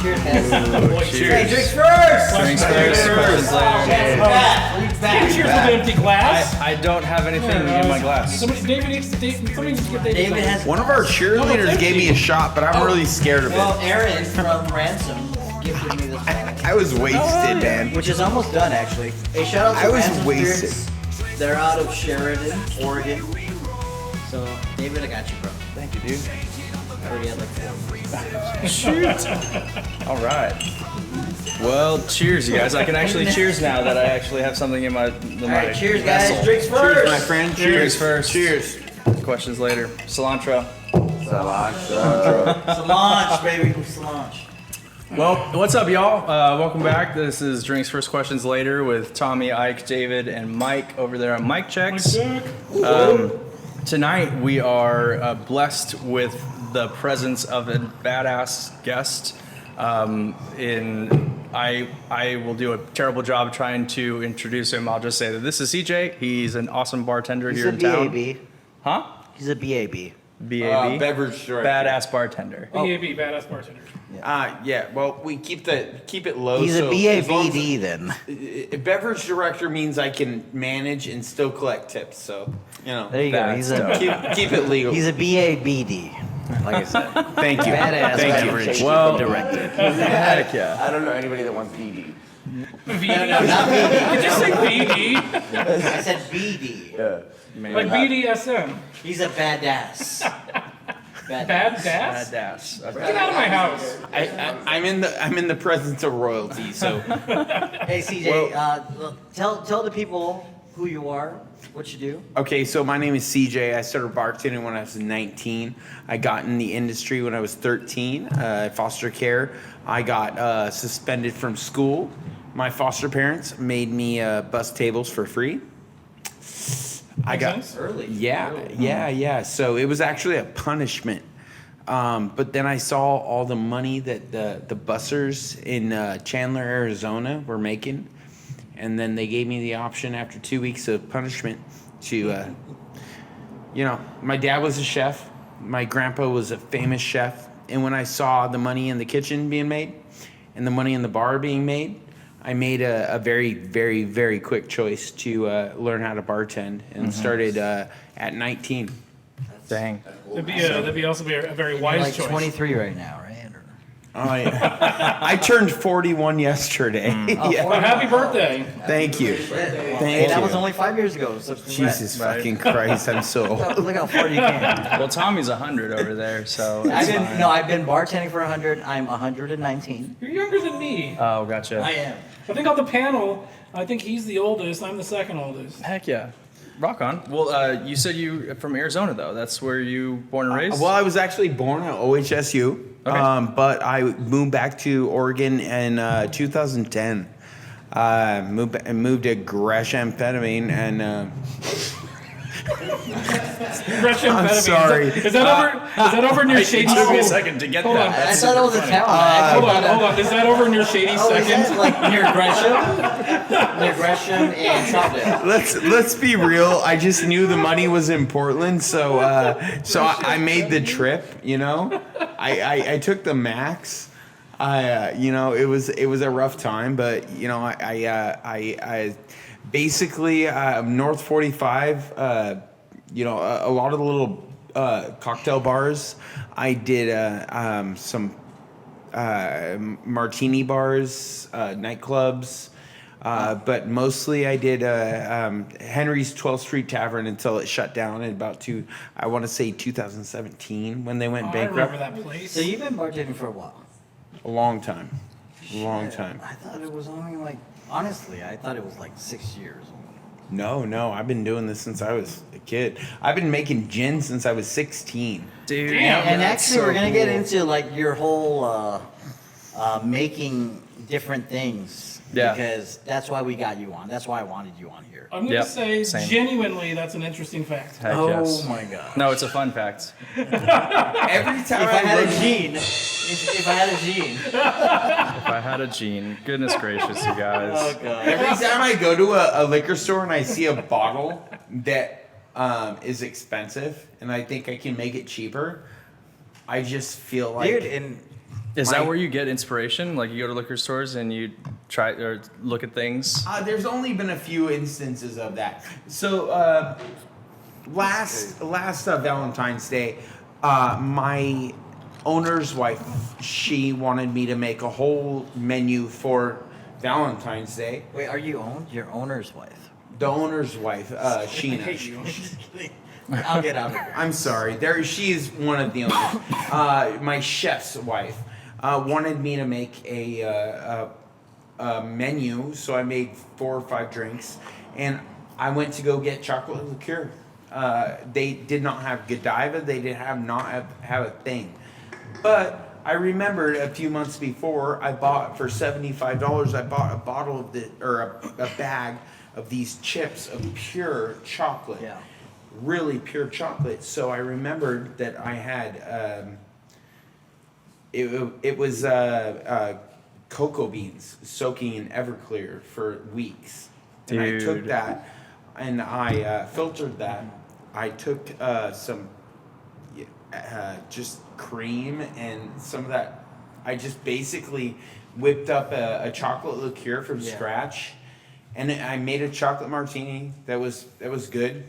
Cheers, guys. Cheers. Hey, drinks first. Drinks first. Questions later. Back. Cheers with an empty glass. I don't have anything in my glass. Somebody needs to get David. David has One of our cheerleaders gave me a shot, but I'm really scared of it. Well, Aaron from Ransom gifted me this bottle, I was wasted, man. which is almost done actually. Hey, shout out to I was Ransom wasted. Spirits. They're out of Sheridan, Oregon. So, David, I got you, bro. Thank you, dude. I already had like 4. Shoot. All right. Well, cheers, you guys. I can actually cheers now that I actually have something in my. All right, cheers, guys. vessel. Drinks first. Cheers, my friend. Cheers first. Cheers. Questions later. Cilantro. Solange, baby. Solange. Well, what's up, y'all? Welcome back. This is Drinks First Questions Later with Tommy, Ike, David, and Mike over there on Mic Checks. Tonight we are blessed with the presence of a badass guest. I will do a terrible job trying to introduce him. I'll just say that this is CJ. He's an awesome bartender here in town. He's a BAB. Huh? He's a BAB. BAB? Beverage director. Badass bartender. BAB, badass bartender. Yeah. Well, we keep it low. He's so a as long BABD then. as- beverage director means I can manage and still collect tips. So There you go. That's He's a dope. keep it legal. he's a BABD. Like I said. Thank you. Badass Thank you. beverage Well- director. Heck yeah. I don't know anybody that wants PD. VD. No, not BD. Did you say BD? I said BD. Like BDSM. He's a badass. Bad dass? Badass. Get out of my house. I'm in the presence of royalty. So Hey CJ, tell the people who you are, what you do. okay, so my name is CJ. I started bartending when I was 19. I got in the industry when I was 13. Foster care. I got suspended from school. My foster parents made me bus tables for free. I Makes got sense. Early. yeah. So it was actually a punishment. But then I saw all the money that the bussers in Chandler, Arizona were making. And then they gave me the option after 2 weeks of punishment to, my dad was a chef. My grandpa was a famous chef. And when I saw the money in the kitchen being made and the money in the bar being made, I made a very, very, very quick choice to learn how to bartend and started at 19. Dang. That'd be also a very wise Like choice. 23 right now, right? I turned 41 yesterday. Yeah. Well, happy birthday. Thank you. Hey, Thank that you. was only 5 years ago. So Jesus fucking Christ, I'm so old. Look how far you came. Well, Tommy's 100 over there, so it's fine. I've been bartending for 100. I'm 119. You're younger than me. Oh, gotcha. I am. I think on the panel, I think he's the oldest. I'm the second oldest. Heck yeah. Rock on. Well, you said you from Arizona, though. That's where you born and raised? Well, I was actually born at OHSU, Okay. but I moved back to Oregon in 2010. Moved to Gresham-Amphetamine, and Gresham I'm Amphetamine. sorry. Is that over near Shady? It took me a second to get Hold that. on. I thought it was a town. Hold on. Is that over near Shady Oh, is Second? that like near Gresham? Near Gresham and Troutdale. let's be real. I just knew the money was in Portland, so I made the trip. I took the max. It was a rough time, but I basically North 45. A lot of the little cocktail bars. I did some martini bars, nightclubs. But mostly I did Henry's 12th Street Tavern until it shut down in about 2017 when they went I bankrupt. remember that place. So you've been bartending for a while. A long time. Long time. I thought it was only honestly, I thought it was 6 years. No, I've been doing this since I was a kid. I've been making gin since I was 16. Dude, Damn. And that's actually, so we're gonna get cool. into your whole making different things. Yeah. Because that's why we got you on. That's why I wanted you on here. I'm gonna Yep, say same. genuinely that's an interesting fact. Heck Oh yes. my god. No, it's a fun fact. Every time If I had a gene, if I had a gene. If I had a gene, goodness gracious, you guys. Oh god. Every time I go to a liquor store and I see a bottle that is expensive and I think I can make it cheaper, I just feel like Dude, and Is that where you get inspiration? Like you go to liquor stores and you try or look at things? There's only been a few instances of that. So last Valentine's Day, my owner's wife, she wanted me to make a whole menu for Valentine's Day. Wait, are you your owner's wife? The owner's wife, Sheena. I'll get out of here. I'm sorry. She is one of the owners. My chef's wife wanted me to make a menu, so I made 4 or 5 drinks, and I went to go get chocolate liqueur. They did not have Godiva. They did not have a thing. But I remembered a few months before, I bought for $75. I bought a bottle of a bag of these chips of pure chocolate. Yeah. Really pure chocolate. So I remembered that I had it was cocoa beans soaking in Everclear for weeks, and I took Dude. that and I filtered that. I took some just cream and some of that. I just basically whipped up a chocolate liqueur from scratch, and I made a chocolate martini that was good.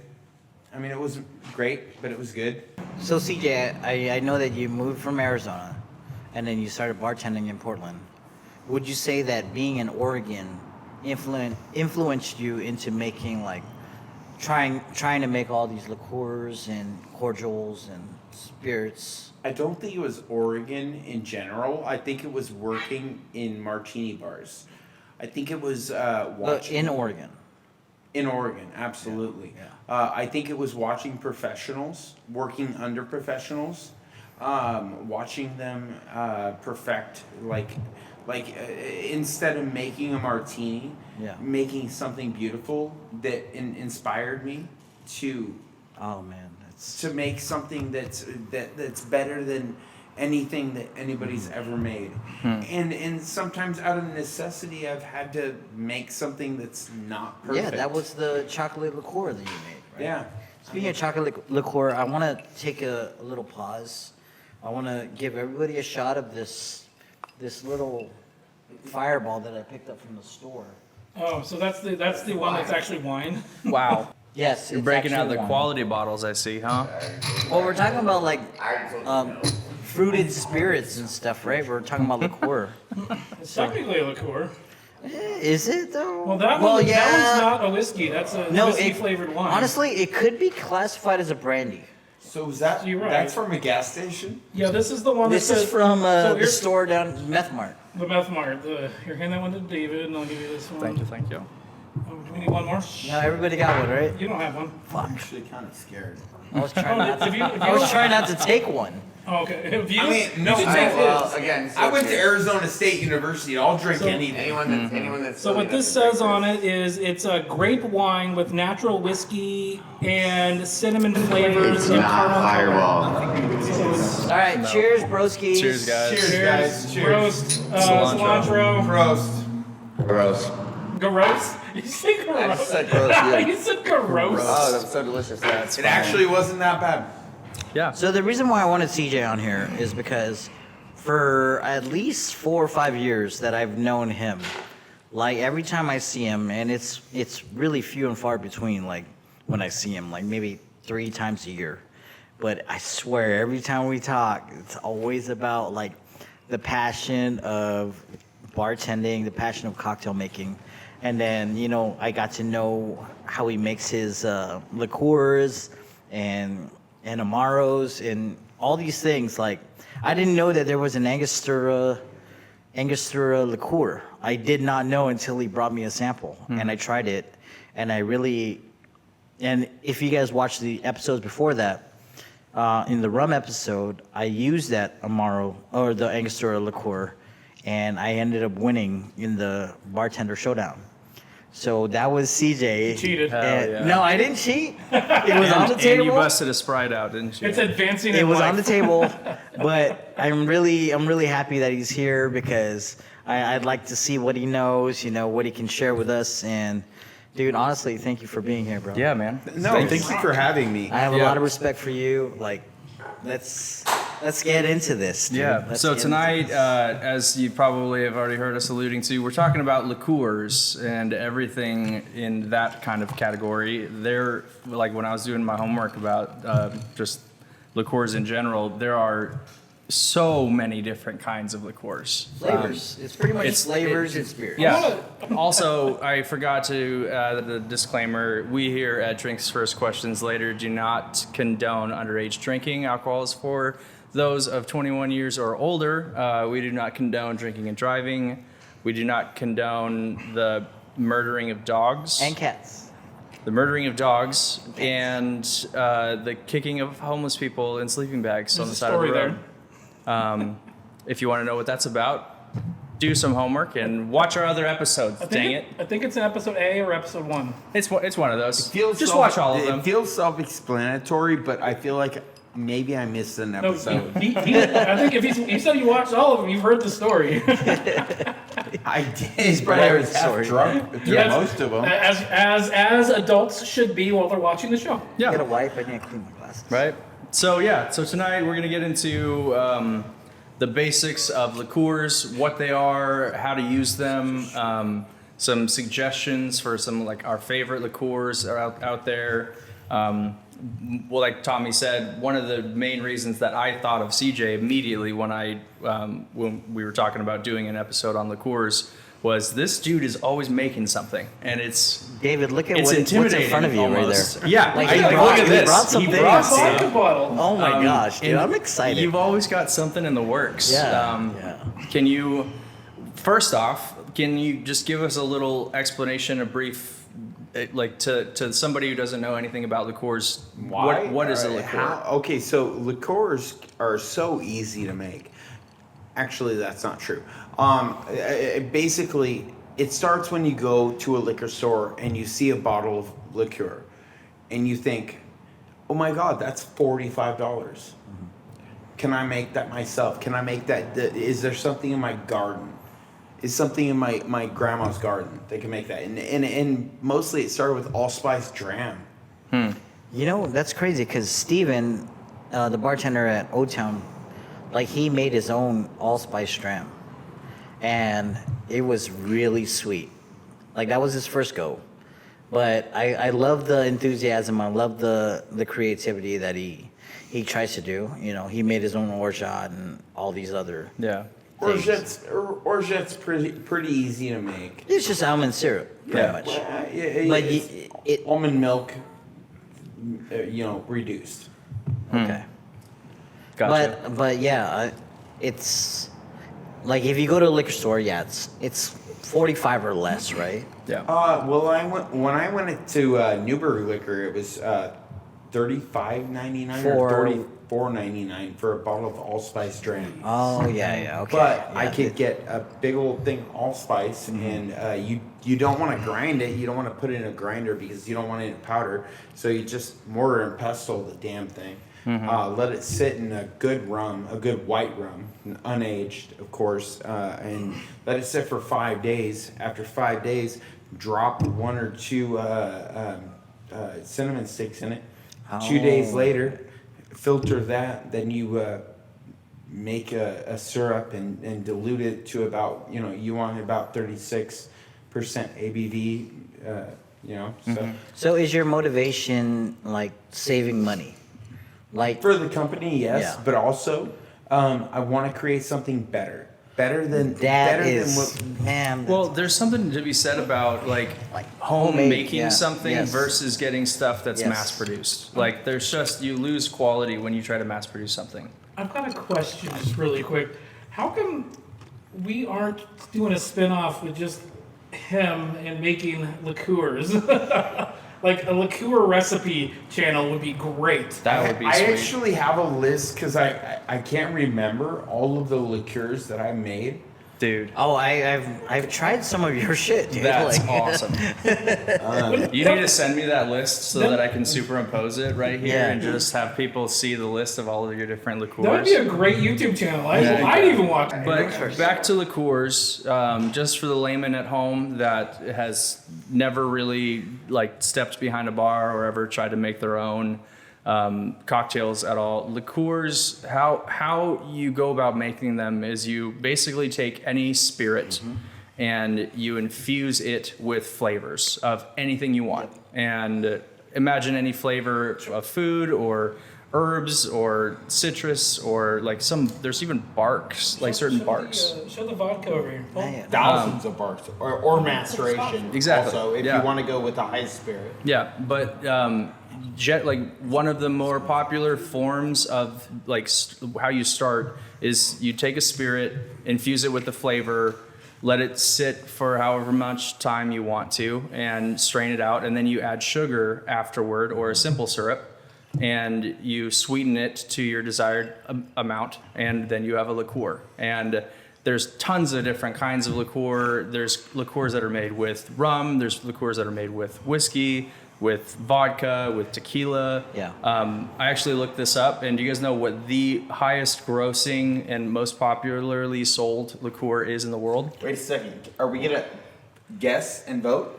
I mean, it wasn't great, but it was good. So CJ, I know that you moved from Arizona, and then you started bartending in Portland. Would you say that being in Oregon influenced you into making like trying to make all these liqueurs and cordials and spirits? I don't think it was Oregon in general. I think it was working in martini bars. I think it was watching In Oregon. In Oregon, absolutely. Yeah. I think it was watching professionals, working under professionals, watching them perfect, like instead of making a martini, making something beautiful that inspired me to. Oh man, that's To make something that's better than anything that anybody's ever made. And sometimes out of necessity I've had to make something that's not perfect. yeah. That was the chocolate liqueur that you made, right? Yeah. Speaking of chocolate liqueur, I want to take a little pause. I want to give everybody a shot of this little fireball that I picked up from the store. Oh, so that's the one that's actually wine. Wow. Yes, You're it's breaking out actually the wine. quality bottles, I see, huh? Well, we're talking about like fruited spirits and stuff, right? We're talking about liqueur. It's technically a liqueur. Is it though? Well, that well, one's yeah. not a whiskey. That's a No, whiskey it- flavored wine. Honestly, it could be classified as a brandy. So is that You're right. that's from a gas station? Yeah, this is the one. This that is says, from so the here's store down Meth Mart. The Meth Mart. Here, hand that one to David, and I'll give you this one. Thank you. Oh, do we need one more? Now everybody got one, right? You don't have one. I'm actually kind of scared. I was trying not. If you I was trying not to take one. Oh, okay. If you, I mean, no, you should take his. Again, I went to Arizona State University. I'll drink So- anything. anyone that's So what this says on it is it's a grape wine with natural whiskey and cinnamon flavors and caramel color. So it's All right, cheers, broskies. Cheers, guys. Cheers, guys. Cheers. roast, Cilantro. cilantro, Prost. gross. gross. You said I gross. said gross. Yeah. You said gross. Oh, that's so delicious. That's It actually wasn't that bad. Yeah. So the reason why I wanted CJ on here is because for at least 4 or 5 years that I've known him, like every time I see him, and it's really few and far between, like when I see him, like maybe 3 times a year. But I swear every time we talk, it's always about like the passion of bartending, the passion of cocktail making. And then, you know, I got to know how he makes his liqueurs and Amaros and all these things. Like, I didn't know that there was an Angostura liqueur. I did not know until he brought me a sample, and I tried it, and and if you guys watched the episodes before that, in the rum episode, I used that Amaro or the Angostura liqueur, and I ended up winning in the bartender showdown. So that was CJ. You cheated. Hell And- yeah. No, I didn't cheat. It was on the And table. you busted a Sprite out, didn't you? It's advancing It in was life. on the table, but I'm really happy that he's here because I'd like to see what he knows, you know, what he can share with us. And dude, honestly, thank you for being here, bro. Yeah, man. No, thank you for having me. I have a Yeah. lot of respect for you. Like, let's Let's get into this, dude. Yeah. Let's So get tonight, as you probably have already heard us alluding to, we're talking about liqueurs and everything in that kind of category. They're like when I was doing my homework about just liqueurs in general, there are so many different kinds of liqueurs. flavors. It's pretty much flavors and spirits. Yeah. Also, I forgot to add the disclaimer. We here at Drinks First Questions Later do not condone underage drinking. Alcohol is for those of 21 years or older. We do not condone drinking and driving. We do not condone the murdering of dogs. And cats. The murdering of dogs and the kicking of homeless people in sleeping bags on the side of the road. If you want to know what that's about, do some homework and watch our other episodes. Dang it. I think it's in episode A or episode 1. It's one of those. Feels Just self- watch all of them. It feels self-explanatory, but I feel like maybe I missed an No, episode. I think if you said you watched all of them, you've heard the story. I did, but I was half Sorry. drunk through Yes. most of them. As adults should be while they're watching the show. Yeah. Get a wipe and you clean my glasses. Right. So tonight we're gonna get into the basics of liqueurs, what they are, how to use them, some suggestions for some like our favorite liqueurs are out there. Well, like Tommy said, one of the main reasons that I thought of CJ immediately when we were talking about doing an episode on liqueurs was this dude is always making something, and it's David, look at it's what's intimidating in front of you almost. right there. Yeah, Like, I, he like, brought- look at he this. brought some He things. brought Vodka bottle. Oh my gosh, dude, and I'm excited. You've always got something in the works. Yeah, Can you, first off, can you just give us a little explanation, a brief, like to somebody who doesn't know anything about liqueurs? What is a liqueur? Okay, so liqueurs are so easy to make. Actually, that's not true. Basically, it starts when you go to a liquor store and you see a bottle of liqueur, and you think, "Oh my God, that's $45. Can I make that myself? Can I make that? Is there something in my garden? Is something in my grandma's garden that can make that?" And mostly it started with allspice dram. You know, that's crazy because Steven, the bartender at O Town, like he made his own allspice dram. And it was really sweet. Like that was his first go. But I love the enthusiasm. I love the creativity that he tries to do. You know, he made his own orgeat and all these other Yeah. things. Orgeat's pretty easy to make. It's just almond syrup, pretty Yeah. much. But it almond milk, reduced. okay. Gotcha. But yeah, it's like if you go to a liquor store, yeah, it's 45 or less, right? Yeah. Well, when I went to Newbury Liquor, it was $35.99 or $34.99 for a bottle of allspice dram. Oh yeah, okay. But I Yeah, could get a big old thing of allspice, and you don't want to grind it. You don't want to put it in a grinder because you don't want it in powder. So you just mortar and pestle the damn thing. Let it sit in a good rum, a good white rum, unaged, of course, and let it sit for 5 days. After 5 days, drop 1 or 2 cinnamon sticks in it. 2 days later, filter that. Then you make a syrup and dilute it to about, you want about 36% ABV, so. So is your motivation like saving money? Like For the company, yes, Yeah. but also I want to create something better than that better is, than what. man. Well, there's something to be said about like home homemade, making yeah, something yes. versus getting stuff that's Yes. mass produced. Like there's just you lose quality when you try to mass produce something. I've got a question just really quick. How come we aren't doing a spin-off with just him and making liqueurs? Like a liqueur recipe channel would be great. That would be I sweet. actually have a list because I can't remember all of the liqueurs that I made. Dude, Oh, I've tried some of your shit, dude. that's like, awesome. You need to send me that list so that I can superimpose it right here Yeah. and just have people see the list of all of your different liqueurs. That would be a great YouTube channel. Yeah. I'd even watch it. But back to liqueurs, just for the layman at home that has never really like stepped behind a bar or ever tried to make their own. cocktails at all. Liqueurs, how you go about making them is you basically take any spirit and you infuse it with flavors of anything you want. And imagine any flavor of food or herbs or citrus or like there's even barks, like certain barks. Show the vodka over here. Paul. Yeah. Thousands of barks or maceration. Exactly, Also, if yeah. you want to go with the high spirit. Yeah, but like one of the more popular forms of like how you start is you take a spirit, infuse it with the flavor, let it sit for however much time you want to, and strain it out, and then you add sugar afterward or a simple syrup, and you sweeten it to your desired amount, and then you have a liqueur. And there's tons of different kinds of liqueur. There's liqueurs that are made with rum. There's liqueurs that are made with whiskey, with vodka, with tequila. Yeah. I actually looked this up, and do you guys know what the highest grossing and most popularly sold liqueur is in the world? Wait a second. Are we gonna guess and vote?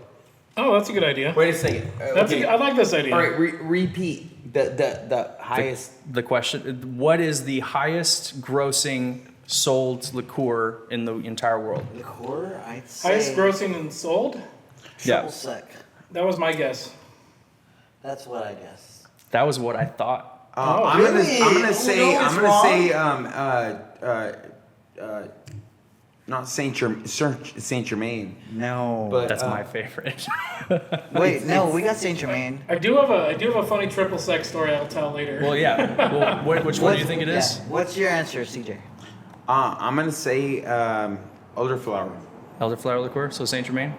Oh, that's a good idea. Wait a second. I like this idea. All right. Repeat the highest. The question, what is the highest grossing sold liqueur in the entire world? Liqueur, I'd say. Highest grossing and sold? Triple sec. That was my guess. That's what I guess. That was what I thought. I'm really? gonna say. No, I'm it's gonna say. Not Saint Germain. No. But That's my favorite. Wait, no, we got Saint Germain. I do have a funny triple sec story I'll tell later. Well, yeah. Well, which one do you think it is? Yeah. What's your answer, CJ? I'm gonna say elderflower. Elderflower liqueur, so Saint Germain.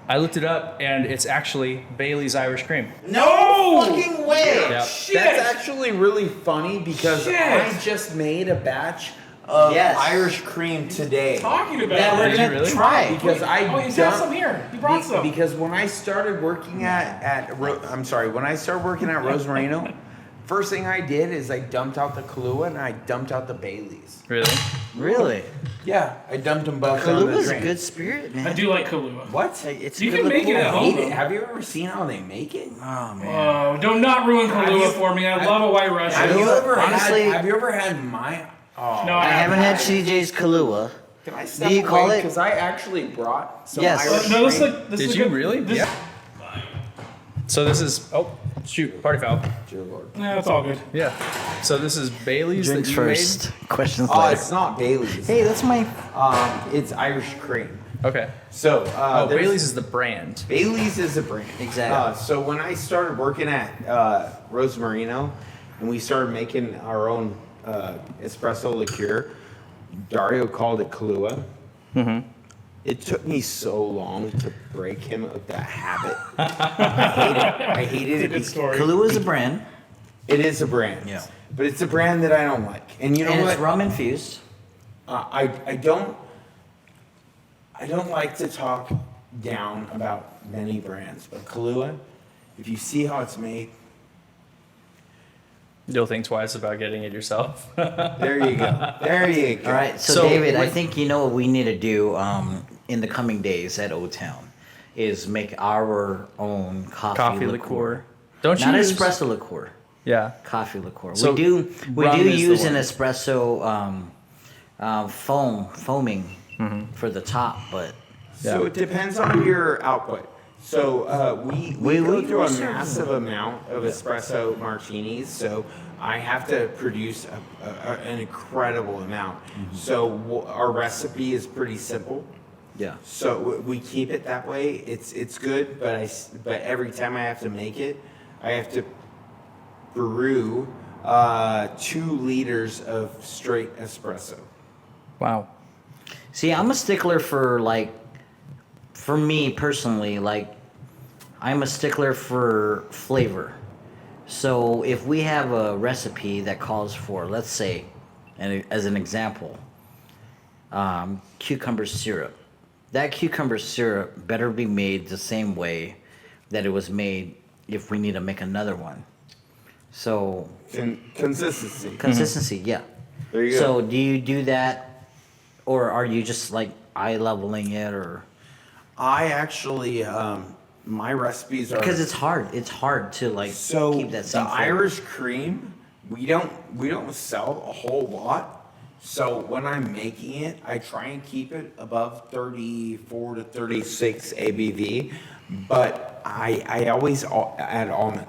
I looked it up, and it's actually Bailey's Irish Cream. No fucking way! Yeah. That's actually really funny because Shit. I just made a batch of Yes. Irish cream today. Talking about That we're it. Did you gonna really? try. Because I Oh, you got dumped- some here. You brought some. Because when I started working when I started working at Rosmarino, first thing I did is I dumped out the Kahlua and I dumped out the Baileys. Really? Really? Yeah, I dumped them both down the Kahlua is a drain. good spirit, man. I do like Kahlua. What? It's You good can make it liqueur. at I home. hate it. Have you ever seen how they make it? Oh man. Oh, do not ruin Kahlua for me. I love a White Russian. Have you ever honestly- had? Have you ever had my? Oh, No, I haven't had CJ's Kahlua. Can I step Do you call it? Because I actually brought some Yes. Irish No, this cream. is this Did is you good. really? This, Yeah. So this is shoot, party foul. Dear Lord. Yeah, it's all good. Yeah. So this is Bailey's Drinks that you first, questions Oh, later. it's not Bailey's. Hey, that's my. It's Irish cream. made? Okay. So there's- Bailey's is the brand. Bailey's is a brand. Exactly. So when I started working at Rosmarino, and we started making our own espresso liqueur, Dario called it Kahlua. Mm-hmm. It took me so long to break him of that habit. I hated it. Good story. Kahlua is a brand, It is a brand. Yeah. But it's a brand that I don't like. And you know and what? it's rum infused. I don't like to talk down about many brands, but Kahlua, if you see how it's made, You'll think twice about getting it yourself. there you go. There you go. All right, so, So, David, I wait- think you know what we need to do in the coming days at O Town is make our own coffee liqueur. Don't you Not use- espresso liqueur, Yeah. coffee liqueur. So we do rum is the use an one. espresso foaming for the top, but So it depends on your output. So we go through a serve massive amount of espresso martinis. So I have to produce an incredible amount. So our recipe is pretty simple. yeah. So we keep it that way. It's good, but every time I have to make it, I have to brew 2 liters of straight espresso. Wow. See, I'm a stickler for me personally, I'm a stickler for flavor. So if we have a recipe that calls for, let's say, and as an example, cucumber syrup. That cucumber syrup better be made the same way that it was made if we need to make another one. So Consistency. consistency, yeah. There you go. So do you do that, or are you just like eye leveling it, or? I actually my recipes are Because it's hard. It's hard to like so keep that the same flavor. Irish cream. We don't sell a whole lot. So when I'm making it, I try and keep it above 34 to 36 ABV. But I always add almond.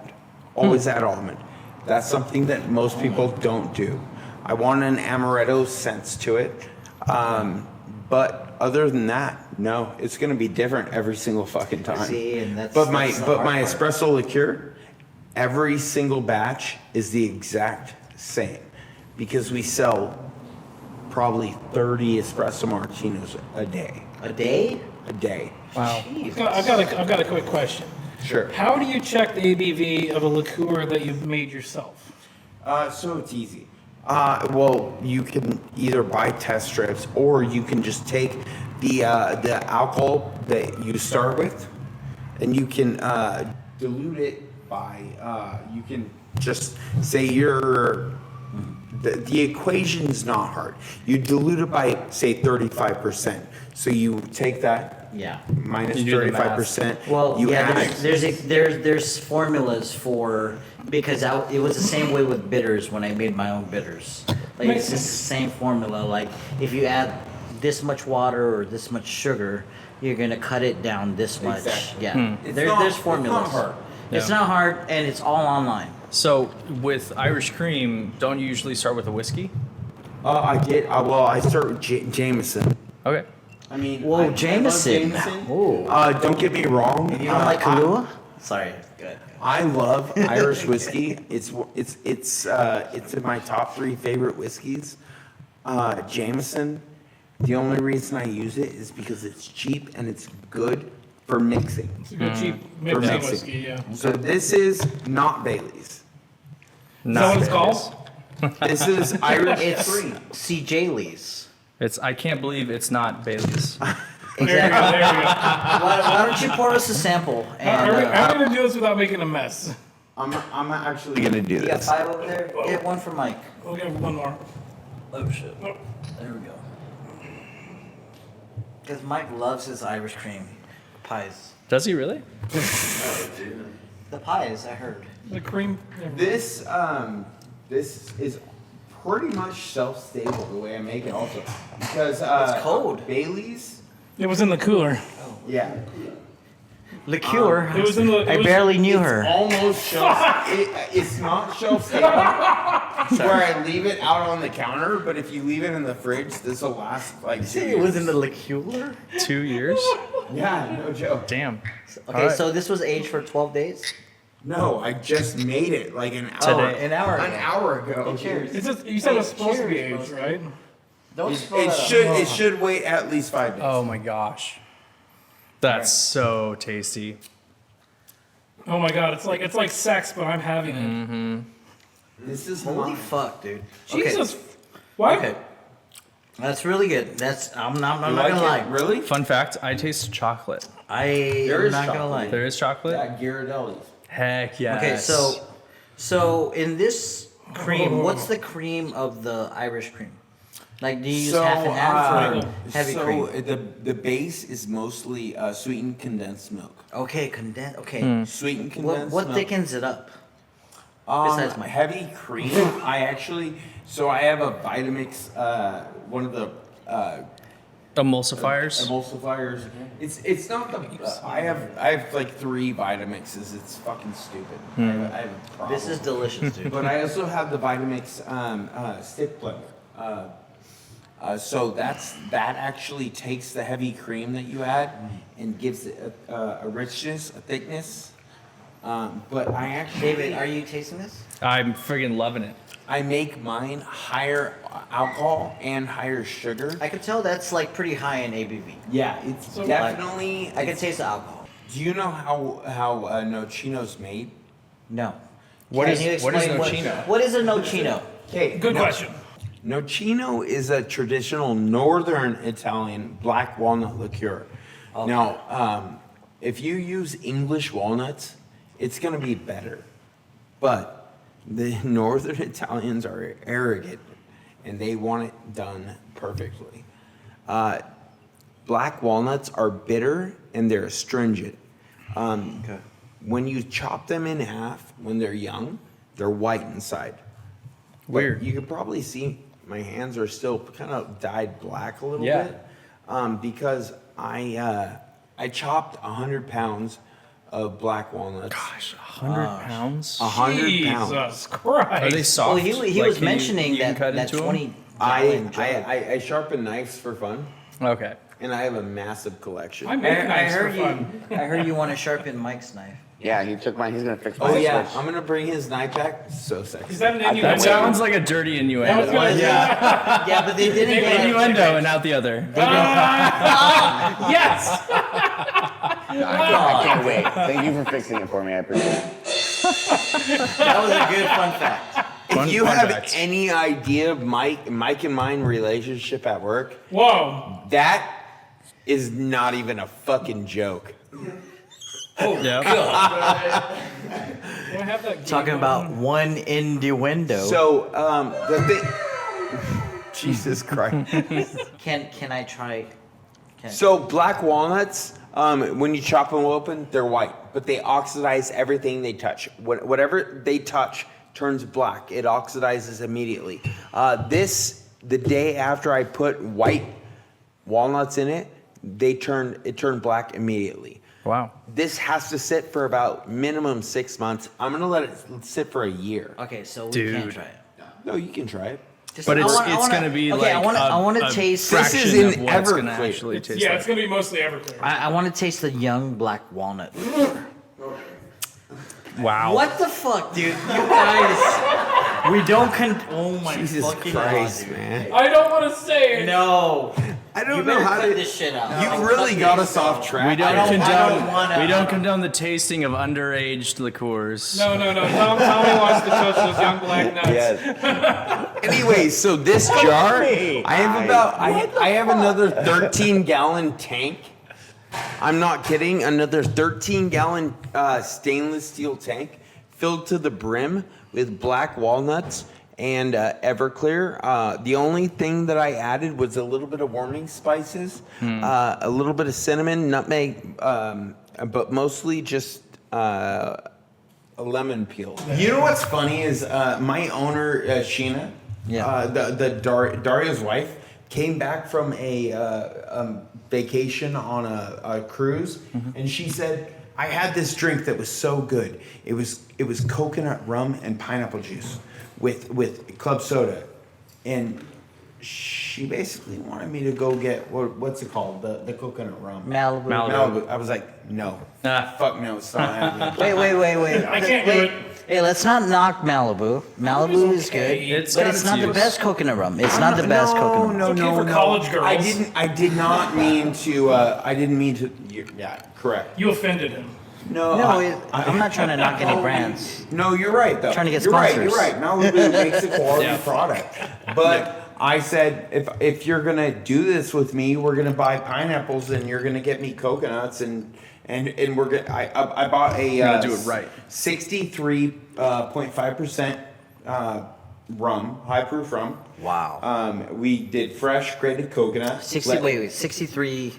Always add almond. That's something that most people don't do. I want an amaretto sense to it. But other than that, no, it's going to be different every single fucking time. See, and that's but my that's the hard part. espresso liqueur, every single batch is the exact same because we sell probably 30 espresso martinis a day. A day? A day. Wow. Jeez. I've got a quick question. Sure. How do you check the ABV of a liqueur that you've made yourself? So it's easy. Well, you can either buy test strips or you can just take the alcohol that you start with, and you can dilute it by. You can just say the equation's not hard. You dilute it by say 35%. So you take that Yeah. minus You do the math. 35%. Well, you yeah, add there's formulas for, because it was the same way with bitters when I made my own bitters. Like it's the same formula. Like if you add this much water or this much sugar, you're gonna cut it down this much. Exactly. Yeah, It's there's not formulas. hard. It's Yeah. not hard, and it's all online. So with Irish cream, don't you usually start with a whiskey? I did. Well, I start with Jameson. Okay. I mean, Whoa, I love Jameson. Ooh. Don't get me wrong. You don't like Kahlua? Sorry. Good. I love Irish whiskey. It's in my top 3 favorite whiskeys. Jameson. The only reason I use it is because it's cheap and it's good for mixing. It's a good cheap For mixing mixing. whiskey, yeah. So this is not Bailey's. Is that what it's called? This is Irish It's cream. CJ Lee's. I can't believe it's not Bailey's. There you go, Exactly. there you go. Why don't you pour us a sample? And How are we gonna do this without making a mess? I'm actually gonna do you got this. 5 over there. Get one for Mike. We'll get one more. Oh shit. There we go. Because Mike loves his Irish cream pies. Does he really? The pies, I heard. The cream. This is pretty much shelf-stable the way I make it also. Because It's cold. Bailey's, It was in the cooler. yeah. Liqueur. It was in the. I barely knew her. Almost shelf. It's not shelf-stable where I leave it out on the counter, but if you leave it in the fridge, this will last like 2 It was years. in the liqueur? 2 years? Yeah, no joke. Damn. Okay, Alright. so this was aged for 12 days? No, I just made it like an hour. Today. An hour ago. An hour ago. Cheers. It's just, you said it was supposed to be Cheers, aged, bro. right? Don't It, spill it that should out. it should wait at least 5 days. Oh my gosh. That's so tasty. Oh my god, it's like sex, but I'm having it. This is Holy not. fuck, dude. Jesus. Why? Okay. That's really good. I'm not You gonna lie. like it? Really? Fun fact, I taste chocolate. There I'm is not gonna chocolate. lie. There is chocolate? Yeah, Ghirardelli's. Heck yes. Okay, so in this cream, what's the cream of the Irish cream? Like, do you use half and half or heavy so cream? the base is mostly sweetened condensed milk. Okay, condensed. Okay. Sweetened What condensed what milk. thickens it up? besides my- heavy cream? I actually, so I have a Vitamix, one of the Emulsifiers. emulsifiers. It's not the. I have like 3 Vitamixes. It's fucking stupid. I have a problem. This is delicious, dude. But I also have the Vitamix stick blender. So that actually takes the heavy cream that you add and gives it a richness, a thickness. But I actually, David, are you tasting this? I'm friggin' loving it. I make mine higher alcohol and higher sugar. I could tell that's like pretty high in ABV. Yeah, it's So, definitely. I can taste the alcohol. Do you know how Nocino's made? No. What Can is- you what is explain Nocino? What is a nocino? Okay, Good question. Nocino is a traditional northern Italian black walnut liqueur. Okay. Now, if you use English walnuts, it's going to be better. But the northern Italians are arrogant and they want it done perfectly. Black walnuts are bitter and they're astringent. When you chop them in half when they're young, they're white inside. Weird. But you can probably see my hands are still kind of dyed black a little Yeah. bit because I chopped 100 pounds of black walnuts. Gosh, 100 pounds? 100 pounds. Jesus Christ. Are they soft? Well, he Like, was can mentioning you can that cut that into 'em? 20 I, gallon jug. I sharpen knives for fun, Okay. and I have a massive collection. I make I knives for heard you. fun. I heard you want to sharpen Mike's knife. Yeah, he took mine. He's gonna fix Oh mine. yeah, I'm gonna bring his knife back. So Is sexy. that an I innuendo? That sounds like a dirty That was innuendo. good. Yeah, but they didn't go. Innuendo and out the other. Yes. I can't wait. Thank you for fixing it for me. I appreciate it. That was a good fun fact. If you fun have facts. any idea of Mike and mine relationship at work, Whoa. that is not even a fucking joke. Yeah. Do I have that Talking game about on? one innuendo. So the thing, Jesus Christ. Can I try? So black walnuts, when you chop them open, they're white, but they oxidize everything they touch. Whatever they touch turns black. It oxidizes immediately. The day after I put white walnuts in it, it turned black immediately. Wow. This has to sit for about minimum 6 months. I'm gonna let it sit for a year. Okay, so we Dude. can't try it. No, you can try it. Just- But I it's wanna- gonna be okay, like I want a to taste. fraction This is of in what it's gonna Everclear. actually taste Yeah, like. it's gonna be mostly Everclear. I want to taste the young black walnut. Wow. What the fuck, dude? You guys, we don't Oh my Jesus fucking Christ, god, dude. man. I don't want to say it. No. I You don't know better how cut to. this shit out. You Cut really this. got us off track. We don't, I don't condone. wanna- We don't condone the tasting of underage liqueurs. No. Tommy wants to touch those young black nuts. Yes. Anyway, so this jar, I have another 13-gallon tank. I'm not kidding. Another 13-gallon stainless steel tank filled to the brim with black walnuts and Everclear. The only thing that I added was a little bit of warming spices, a little bit of cinnamon, nutmeg, but mostly just a lemon peel. You know what's funny is my owner, Sheena, Dario's wife, came back from a vacation on a cruise, and she said, I had this drink that was so good. It was coconut rum and pineapple juice with club soda, and she basically wanted me to go get what's it called, the coconut rum. Malibu. I was like, no, Ah. fuck no, it's not happening. Wait. I can't do it. Hey, let's not knock Malibu. Malibu is good, It's but got it's its not the use. best coconut rum. It's not the best coconut rum. It's okay for college girls. I did not mean to. I didn't mean to. Yeah, correct. You offended him. No, No, I'm not trying to knock any brands. No, you're right though. Trying to get you're sponsors. Right. Malibu makes a quality Yeah. product, but I said if you're gonna do this with me, we're gonna buy pineapples and you're gonna get me coconuts and we're gonna. I bought a Gotta do it right. 63.5% rum, high proof rum. Wow. We did fresh grated coconut. 63%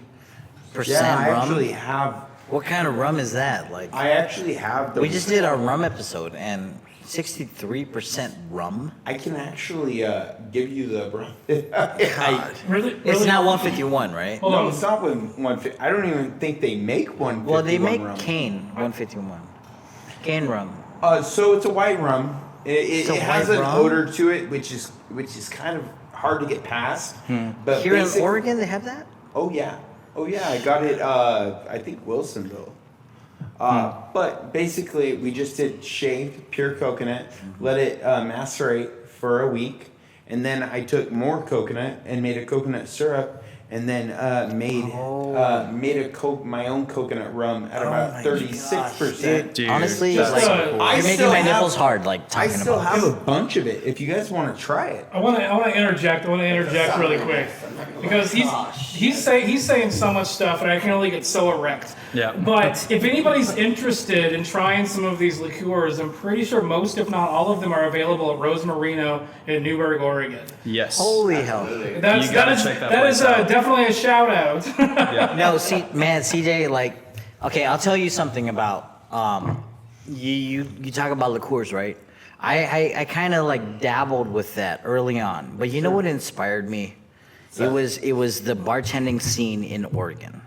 Yeah, I rum. actually have. What kind of rum is that? Like, I actually have the. we just did our rum episode, and 63% rum. I can actually give you the rum. Really? It's not 151, right? Hold No, on. it's not 150. I don't even think they make 151 Well, they make rum. cane 151. Cane rum. So it's a white rum. It's a It has white an rum? odor to it, which is kind of hard to get past. But Here in basic- Oregon, they have that? Oh yeah. I got it. I think Wilsonville. But basically, we just did shaved pure coconut, let it macerate for a week, and then I took more coconut and made a coconut syrup, and then made my own coconut rum at about 36%. Dude, Honestly, that's like, so I cool. you're making still my have- nipples hard, like, I talking still about have a bunch of it. If you guys want to try it. I want to interject. Really quick because he's saying so much stuff, and I can only get so erect. Yeah. But if anybody's interested in trying some of these liqueurs, I'm pretty sure most, if not all of them, are available at Rose Marino in Newberg, Oregon. Yes. Holy hell. That gotta is check that that is place out. definitely a shout out. No, see, man, CJ, like, Okay, I'll tell you something about you talk about liqueurs, right? I kind of like dabbled with that early on, but you know what inspired me? It was the bartending scene in Oregon.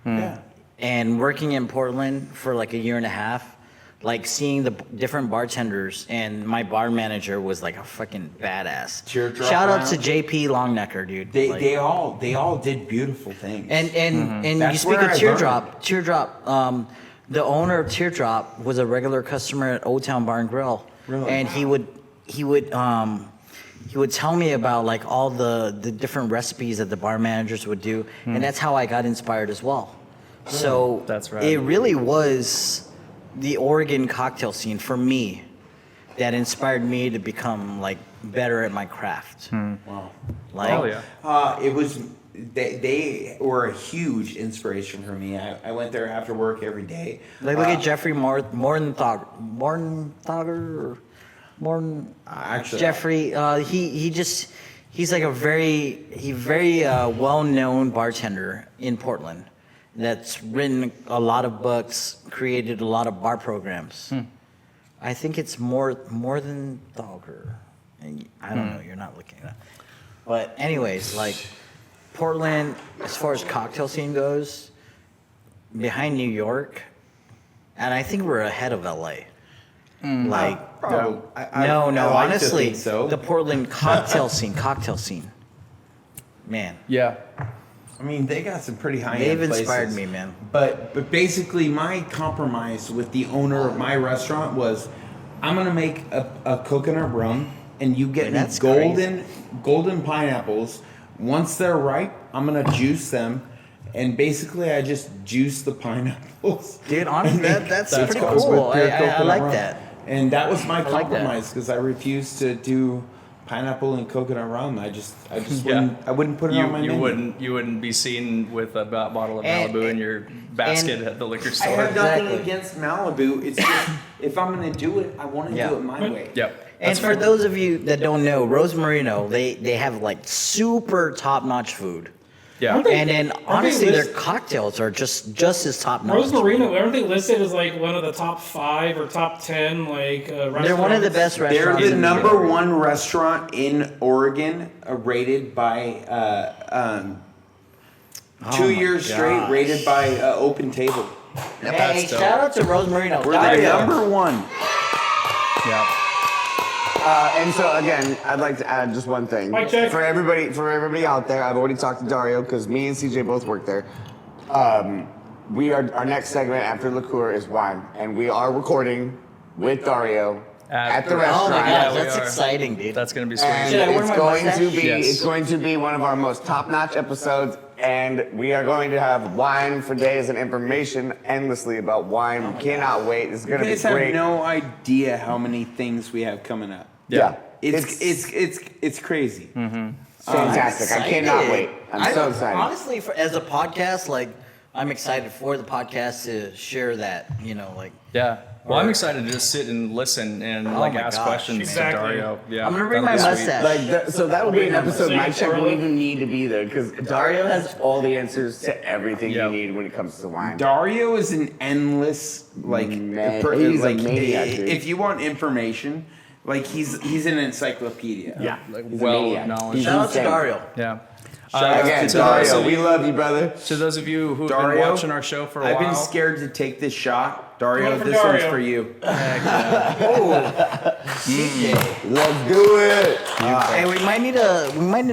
Yeah. And working in Portland for like a year and a half, like seeing the different bartenders, and my bar manager was like a fucking badass. Teardrop Shout out to round. JP Longnecker, dude. They Like- they all did beautiful things. and you That's speak where of I Teardrop. The owner of Teardrop was a regular customer at Old Town Bar and Grill. Really? And he would tell me about like all the different recipes that the bar managers would do, and that's how I got inspired as well. So That's right. it really was the Oregon cocktail scene for me that inspired me to become like better at my craft. Wow. Like, Hell yeah. It was they were a huge inspiration for me. I went there after work every day. Like look at Jeffrey Mornthauger or Morn. Actually, Jeffrey, he's like a very well-known bartender in Portland that's written a lot of books, created a lot of bar programs. I think it's more than Thauger. And I don't know, you're not looking at that. But anyways, like Portland, as far as cocktail scene goes, behind New York, and I think we're ahead of LA. Like probably. no, I like to honestly, think so. the Portland cocktail scene. Man, Yeah. I mean, they got some pretty high. they've inspired me, man. But basically, my compromise with the owner of my restaurant was, I'm gonna make a coconut rum, and you get Man, me that's golden pineapples. Once they're ripe, I'm gonna juice them, and basically, I just juice the pineapples. Dude, honestly, that's pretty With cool. pure I coconut like rum. that. And that was my like that. compromise because I refused to do pineapple and coconut rum. I just Yeah. wouldn't put it on my You menu. wouldn't be seen with a bottle of And- Malibu in your basket and- at the liquor I store. have nothing Exactly. against Malibu. It's just if I'm gonna do it, I want to Yeah. do it my way. Yep. And for those of you that don't know, Rose Marino, they have like super top-notch food. Yeah. Aren't they- And then aren't they honestly, their list- cocktails are just as top-notch. Rose Marino, aren't they listed as like one of the top 5 or top 10 like restaurants? They're one of the best They're restaurants. the in number Oregon. one restaurant in Oregon, rated by 2 my years straight, gosh. rated by Open Table. Hey, That's dope. shout out to Rose Marino. We're Shout the out. number one. Yeah. And so again, I'd like to add just one thing Mic check. for everybody out there. I've already talked to Dario because me and CJ both work there. Our next segment after Liqueur is wine, and we are recording with Dario at the Oh restaurant. my Yeah, gosh, we that's are. exciting, dude. That's gonna be And sweet. Should I wear it's my going mustache? to be Yes. it's going to be one of our most top-notch episodes, and we are going to have wine for days and information endlessly about wine. We cannot wait. This is You going to be guys have great. no idea how many things we have coming up. yeah. It's crazy. Fantastic. I cannot wait. I'm so excited. Honestly, as a podcast, like I'm excited for the podcast to share that. Like Yeah. Well, I'm excited to just sit and listen and like my ask gosh. questions Exactly. to Dario. Yeah. I'm gonna bring that'll my be sweet. mustache. So that would be an episode. Sing My it check for won't us. even need to be there because Dario has all the answers to everything Yep. you need when it comes to wine. Dario is an endless he's He's a maniac, dude. if you want information, like he's an encyclopedia. Yeah. Like He's a well maniac. acknowledged. He's Shout out to insane. Dario. Yeah. Again, to those Dario, of we you- love you, brother. To those of you who've been Dario, watching our show for a I've while, been scared to take this shot. Dario, One for this one's Dario. for you. Let's do it. Hey, we might need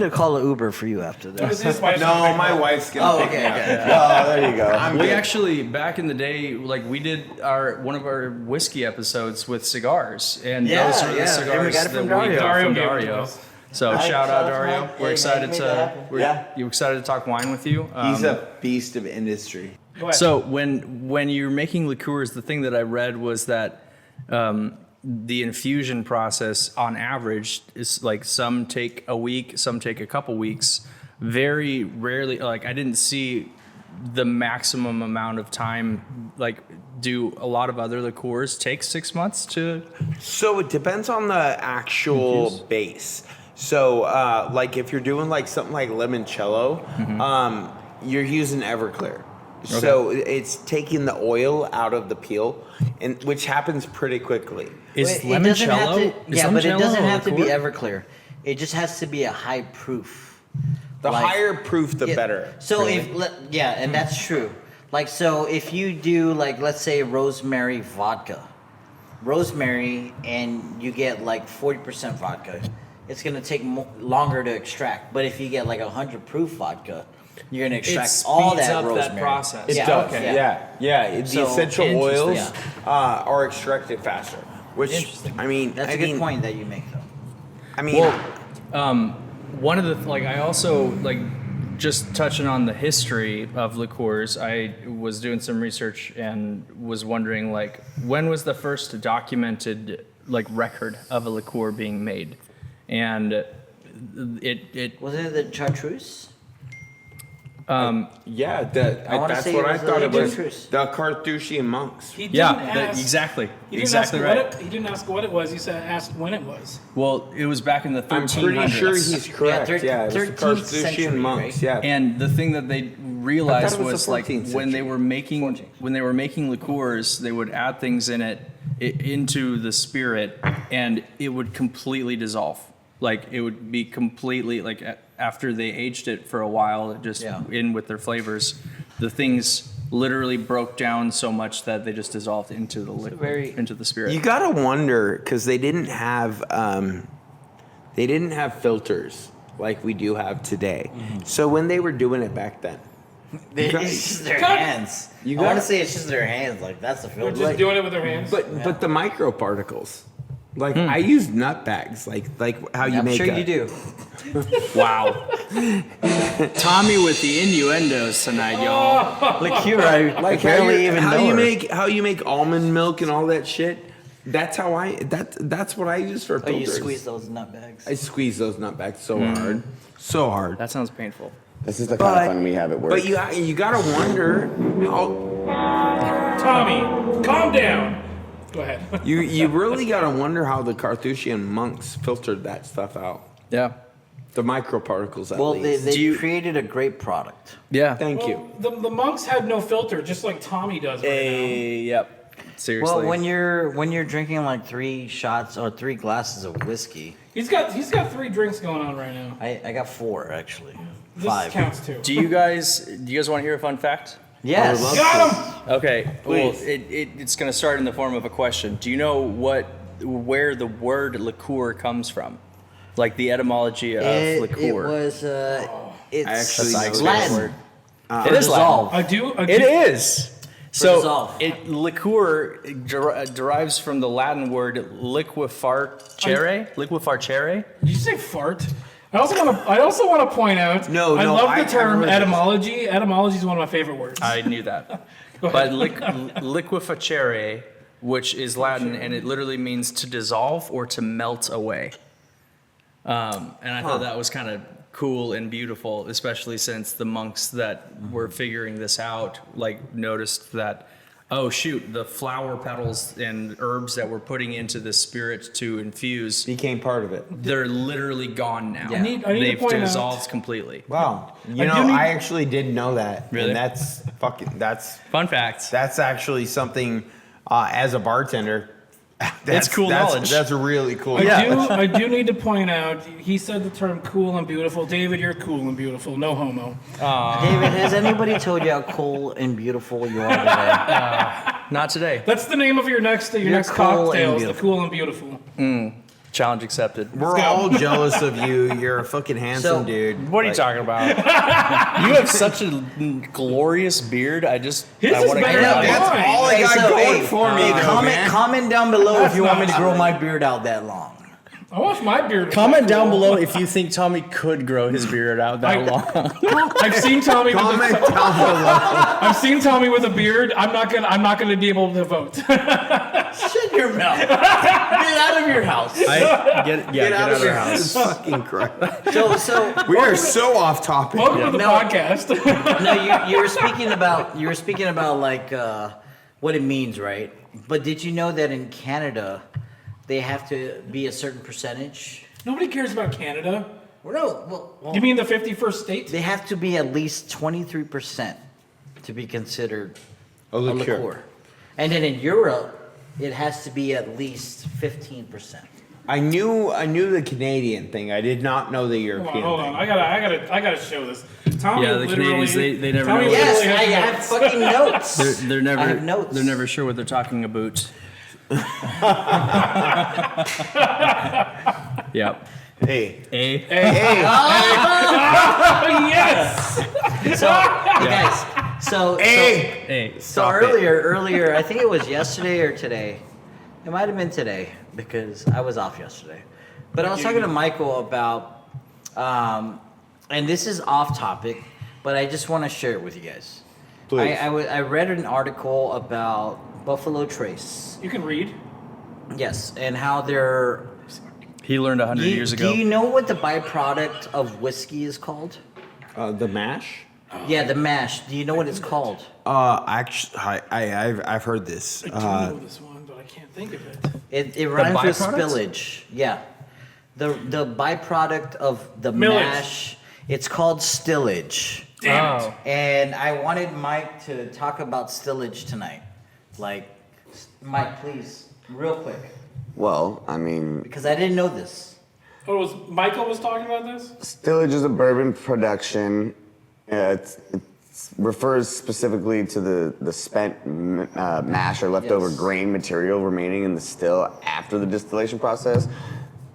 to call an Uber for you after this. This is my No, my wife's gonna Oh, pick okay, me up. okay. Oh, there you go. we actually back in the day, like we did one of our whiskey episodes with cigars, and Yeah, those are yeah. the And we cigars got it that from we Dario. got from Dario gave it to Dario. us. So Hi, shout out to Dario. Mike. We're Hey, excited man, you made that happen. Yeah. you excited to talk wine with you. He's a beast of industry. Go ahead. So when you're making liqueurs, the thing that I read was that the infusion process on average is like some take a week, some take a couple weeks. Very rarely, like I didn't see the maximum amount of time. Like, do a lot of other liqueurs take 6 months to? So it depends on the actual base. So like if you're doing like something like limoncello, you're using Everclear. So it's taking the oil out of the peel, and which happens pretty quickly. Is It doesn't have limoncello? to- is yeah, but it limoncello doesn't a have to be liqueur? Everclear. It just has to be a high proof. The Like- higher proof, the Yeah, better. So and that's true. Like, so if you do, like, let's say rosemary vodka, and you get like 40% vodka, it's gonna take longer to extract. But if you get like 100 proof vodka, you're gonna extract all speeds that up that rosemary. process. It Yeah, does. okay. Yeah. The So, essential interesting. oils are extracted faster. Which Interesting. I mean, That's a good point that you make, though. I mean, Well, one of the like I also like just touching on the history of liqueurs. I was doing some research and was wondering like when was the first documented like record of a liqueur being made, and it Was it the chartreuse? yeah, wanna that's say what it I was thought the it was. Chartreuse. The Carthusian monks. He didn't yeah ask, exactly He didn't exactly ask right. He didn't ask what it was. He said asked when it was. Well, it was back in the 1300s. I'm pretty sure he's correct. Yeah, it was the 13th Carthusian century, monks. right? Yeah. And the thing that they realized I thought it was was the like 14th when they century. were making liqueurs, they would add things in it into the spirit, and it would completely dissolve. Like it would be completely like after they aged it for a while, just in with their flavors, the things literally broke down so much that they just dissolved into the liquid, into the spirit. You gotta wonder because they didn't have filters like we do have today. So when they were doing it back then, It's just their hands. I want gotta- to say it's just their hands. Like, that's the They're filter. just Like, doing it with their hands. but the microparticles, like I use nut bags, like how you I'm make. sure you do. Wow, Tommy with the innuendos tonight, y'all. Liqueur, I Like barely even how know you her. how you make almond milk and all that shit. That's how that's what I use for Oh, filters. you squeeze those nut bags. I squeeze those nut bags so hard, so hard. That sounds painful. This is the kind of fun we have at work. But you gotta wonder how Tommy, calm down. Go ahead. you really gotta wonder how the Carthusian monks filtered that stuff out. Yeah, The microparticles, at Well, they least. created a great product. yeah. Thank you. The monks had no filter, just like Tommy does right Yep. Seriously. Well, when you're drinking like 3 shots or 3 glasses of whiskey, now. He's got 3 drinks going on right now. I got 4 actually. This 5. counts too. do you guys want to hear a fun fact? Yes. Got him. Okay. Well, Please. it's going to start in the form of a question. Do you know where the word liqueur comes from? Like the etymology of It liqueur. was it's actually know that Latin. word. It is dissolve. I do. It is. So dissolve. liqueur derives from the Latin word liquefarcere. Liquefarcere. Did you say fart? I also want to point out. No, I no, love I the term heard this. etymology. Etymology is one of my favorite words. I knew that. But liquefacere, which is Latin, and it literally means to dissolve or to melt away. And I thought that was kind of cool and beautiful, especially since the monks that were figuring this out, like, noticed that, oh shoot, the flower petals and herbs that we're putting into the spirit to infuse, Became part of it. they're literally gone now. I need to They've point out- dissolved completely. Wow. You I know, do need- I actually did know that. Really? And that's Fun facts. that's actually something as a bartender. cool knowledge. That's really cool. I do need to point out. He said the term "cool and beautiful." David, you're cool and beautiful. No homo. David, has anybody told you how cool and beautiful you are today? Not today. That's the name of your next cool cocktail. and Is the beautiful. cool and beautiful. Challenge accepted. We're all jealous of you. You're a fucking handsome So, dude. What are you talking about? You have such a glorious beard. I His want is to better get than out. mine. all I got going for me, though, man. Comment down below if you want me to not grow true. my beard out that long. I wash my beard. Comment It's down cool. below if you think Tommy could grow his beard out that long. I've seen Tommy. Comment With down below. I've seen Tommy with a beard. I'm not gonna be able to vote. Shut your mouth. Get out of your house. Get out of your house. Jesus fucking Christ. So We are so off topic. Welcome to the No. podcast. no, you were speaking about like what it means, right? But did you know that in Canada they have to be a certain percentage? Nobody cares about Canada. Well, no, well, You mean the 51st state? they have to be at least 23% to be considered A liqueur. And then in Europe, it has to be at least 15%. I knew the Canadian thing. I did not know the European. Hold on. thing. I gotta show this. Tommy Yeah, the literally- Canadians, they never Tommy know. Yes, literally I has have fucking notes. They're never. I have notes. They're never sure what they're talking about. Yep. Hey, A. yes. So, you guys, so A. so Stop it. earlier, I think it was yesterday or today. It might have been today because I was off yesterday. But I was talking to Michael about, and this is off topic, but I just want to share it with you guys. please. I read an article about Buffalo Trace. You can read. Yes, and how they're. He learned 100 years ago. Do you know what the byproduct of whiskey is called? The mash. Yeah, the mash. Do you know what it's called? Actually, I've heard this. I do know this one, but I can't think of it. It rhymes with byproducts? spillage. Yeah. The byproduct of the Millage. mash, it's called stillage. Damn it. Oh. And I wanted Mike to talk about stillage tonight. Like, Mike, please, real quick, Well, I mean, because I didn't know this. Oh, was Michael was talking about this? stillage is a bourbon production. It refers specifically to the spent mash or leftover Yes. grain material remaining in the still after the distillation process.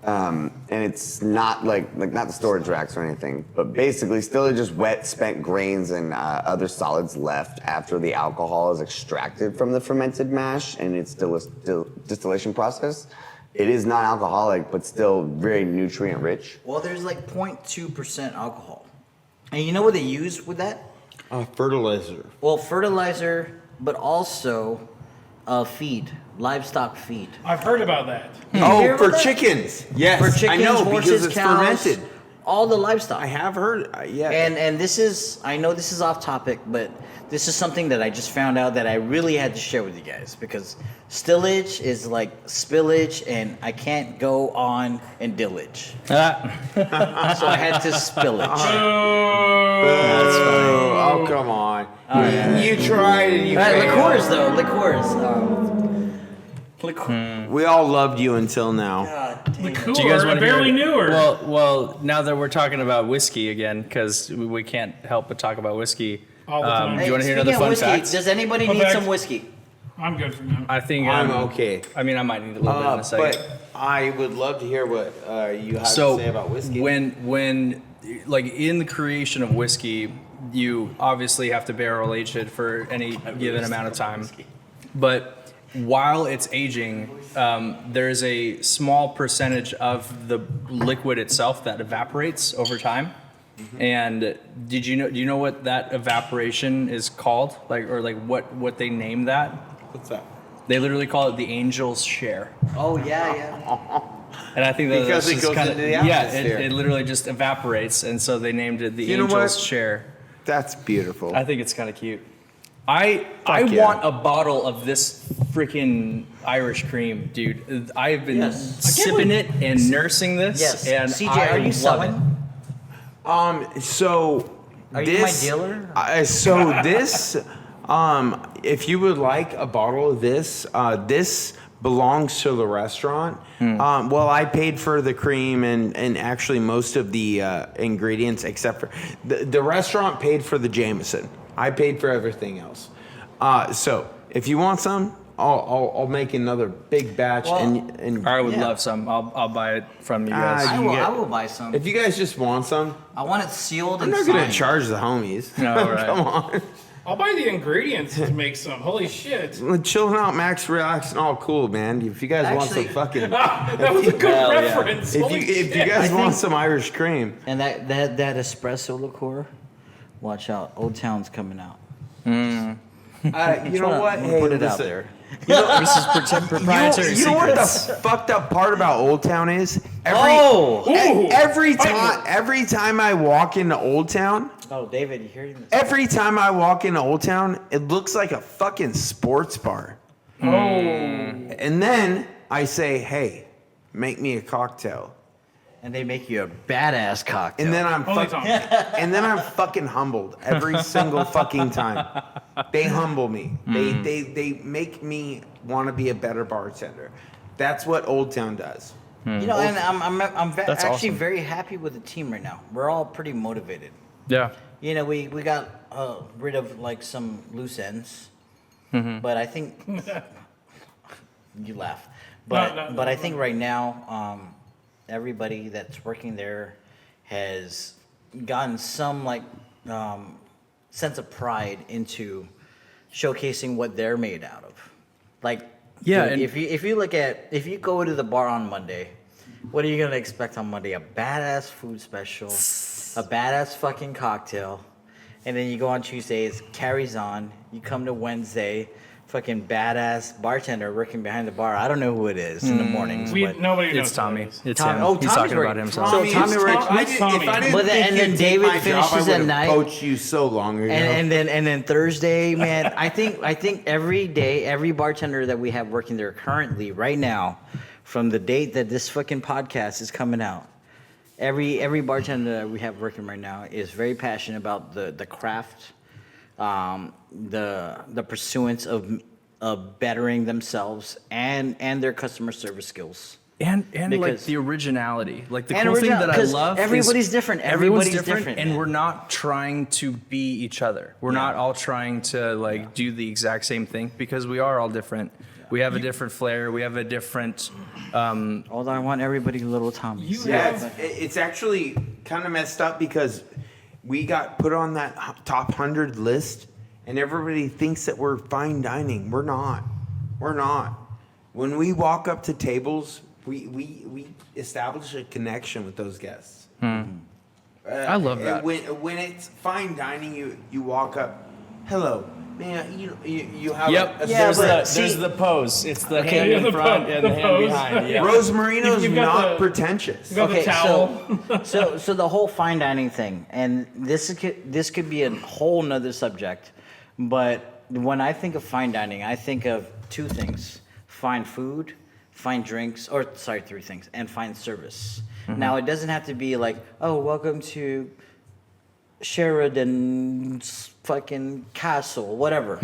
And it's not like not the storage racks or anything, but basically stillage is wet, spent grains and other solids left after the alcohol is extracted from the fermented mash and its distillation process. It is non-alcoholic, but still very nutrient rich. Well, there's like 0.2% alcohol. And you know what they use with that? Fertilizer. Well, fertilizer, but also feed, livestock feed. I've heard about that. Did you hear Oh, for about that? chickens. Yes, For chickens, I know horses, because it's cows, fermented. all the livestock. I have heard. Yeah. And this is, I know this is off topic, but this is something that I just found out that I really had to share with you guys because stillage is like spillage, and I can't go on and dillage, Ah. so I had to spillage. Oh, come on. You tried and you All right, failed. liqueurs though, liqueurs. We all loved you until now. God damn it. Cool. Do you guys I want to barely knew her. Well, now that we're talking about whiskey again, because we can't help but talk about whiskey. All the time. Do you want to hear Speaking another of fun whiskey, fact? does anybody Fun need fact. some whiskey? I'm good for now. I think I'm okay. I mean, I might need a little bit in a second. But I would love to hear what you have So to say about whiskey. when like in the creation of whiskey, you obviously have to barrel age it for any given amount of time. But while it's aging, there's a small percentage of the liquid itself that evaporates over time. And do you know what that evaporation is called? What they name that? What's that? They literally call it the angel's share. Oh yeah. And I think that Because that's it just goes kinda, into the yeah, atmosphere. it literally just evaporates, and so they named it the You know angel's what? share. That's beautiful. I think it's kind of cute. I yeah. want a bottle of this freaking Irish cream, dude. I've been Yes. sipping it and nursing this, Yes. and CJ, I are you love selling? So Are you my dealer? So this, if you would like a bottle of this, this belongs to the restaurant. Well, I paid for the cream and actually most of the ingredients, except for the restaurant paid for the Jameson. I paid for everything else. So if you want some, I'll make another big batch. Well, and I would Yeah. love some. I'll buy it from you guys. Ah, I you will, get- I will buy some. if you guys just want some, I want it sealed I'm and not gonna signed. charge the homies. No, right. Come on. I'll buy the ingredients to make some. Holy shit. Chilling out, max, relaxing, all cool, man. If you guys want some Actually- fucking, That was a good Hell yeah. reference. Holy if shit. you guys I want think- some Irish cream, And that espresso liqueur, watch out, Old Town's coming out. you know what? I'm gonna Hey, put it out listen. there. This is proprietary You know what the secrets. fucked up part about Old Town is? Oh! Every time I walk into Old Town, Oh, David, you hearing this? every time I walk into Old Town, it looks like a fucking sports bar. Oh. And then I say, hey, make me a cocktail. And they make you a badass cocktail. And then I'm Only fucking humbled every single fucking time. They humble me. They make me want to be a better bartender. That's what Old Town does. You know, and I'm That's actually awesome. very happy with the team right now. We're all pretty motivated. Yeah. You know, we got rid of like some loose ends, but I think you laugh. But No, I think right now, everybody that's working there has gotten some like sense of pride into showcasing what they're made out of. Like, Yeah, dude, and- if you go to the bar on Monday, what are you gonna expect on Monday? A badass food special, a badass fucking cocktail, and then you go on Tuesday, it carries on. You come to Wednesday, fucking badass bartender working behind the bar. I don't know who it is in the mornings, but Nobody knows. It's Tommy. who it is. It's Tommy- him. oh, He's Tommy's talking right. about himself. So Tommy if works- I didn't Tommy. think But then- you'd then take David my job, finishes I at would've night. coached you so long ago. and then Thursday, man, I think every day, every bartender that we have working there currently, right now, from the date that this fucking podcast is coming out, every bartender that we have working right now is very passionate about the craft, the pursuance of bettering themselves and their customer service skills. And like Because- the originality, like the And cool thing original- that I 'cause love. everybody's is different. Everyone's Everybody's different, different, and man. we're not trying to be each other. We're not all trying to like do the exact same thing because we are all different. We have a different flair. We have a different. Although I want everybody little Tommies. Yeah, it's actually kind of messed up because we got put on that top 100 list, and everybody thinks that we're fine dining. We're not. We're not. When we walk up to tables, we establish a connection with those guests. I love that. When it's fine dining, you walk up, hello, man. You have Yep. a Yeah, there's but there's see- the pose. It's the Okay. hand Yeah, in the front po- and the the hand pose. behind. Yeah. Rose Marino's You've got not the- pretentious. You got the Okay, towel. so the whole fine dining thing, and this could be a whole nother subject, but when I think of fine dining, I think of two things: fine food, fine drinks, or sorry, three things, and fine service. Now it doesn't have to be like, oh, welcome to Sheridan's fucking castle, whatever.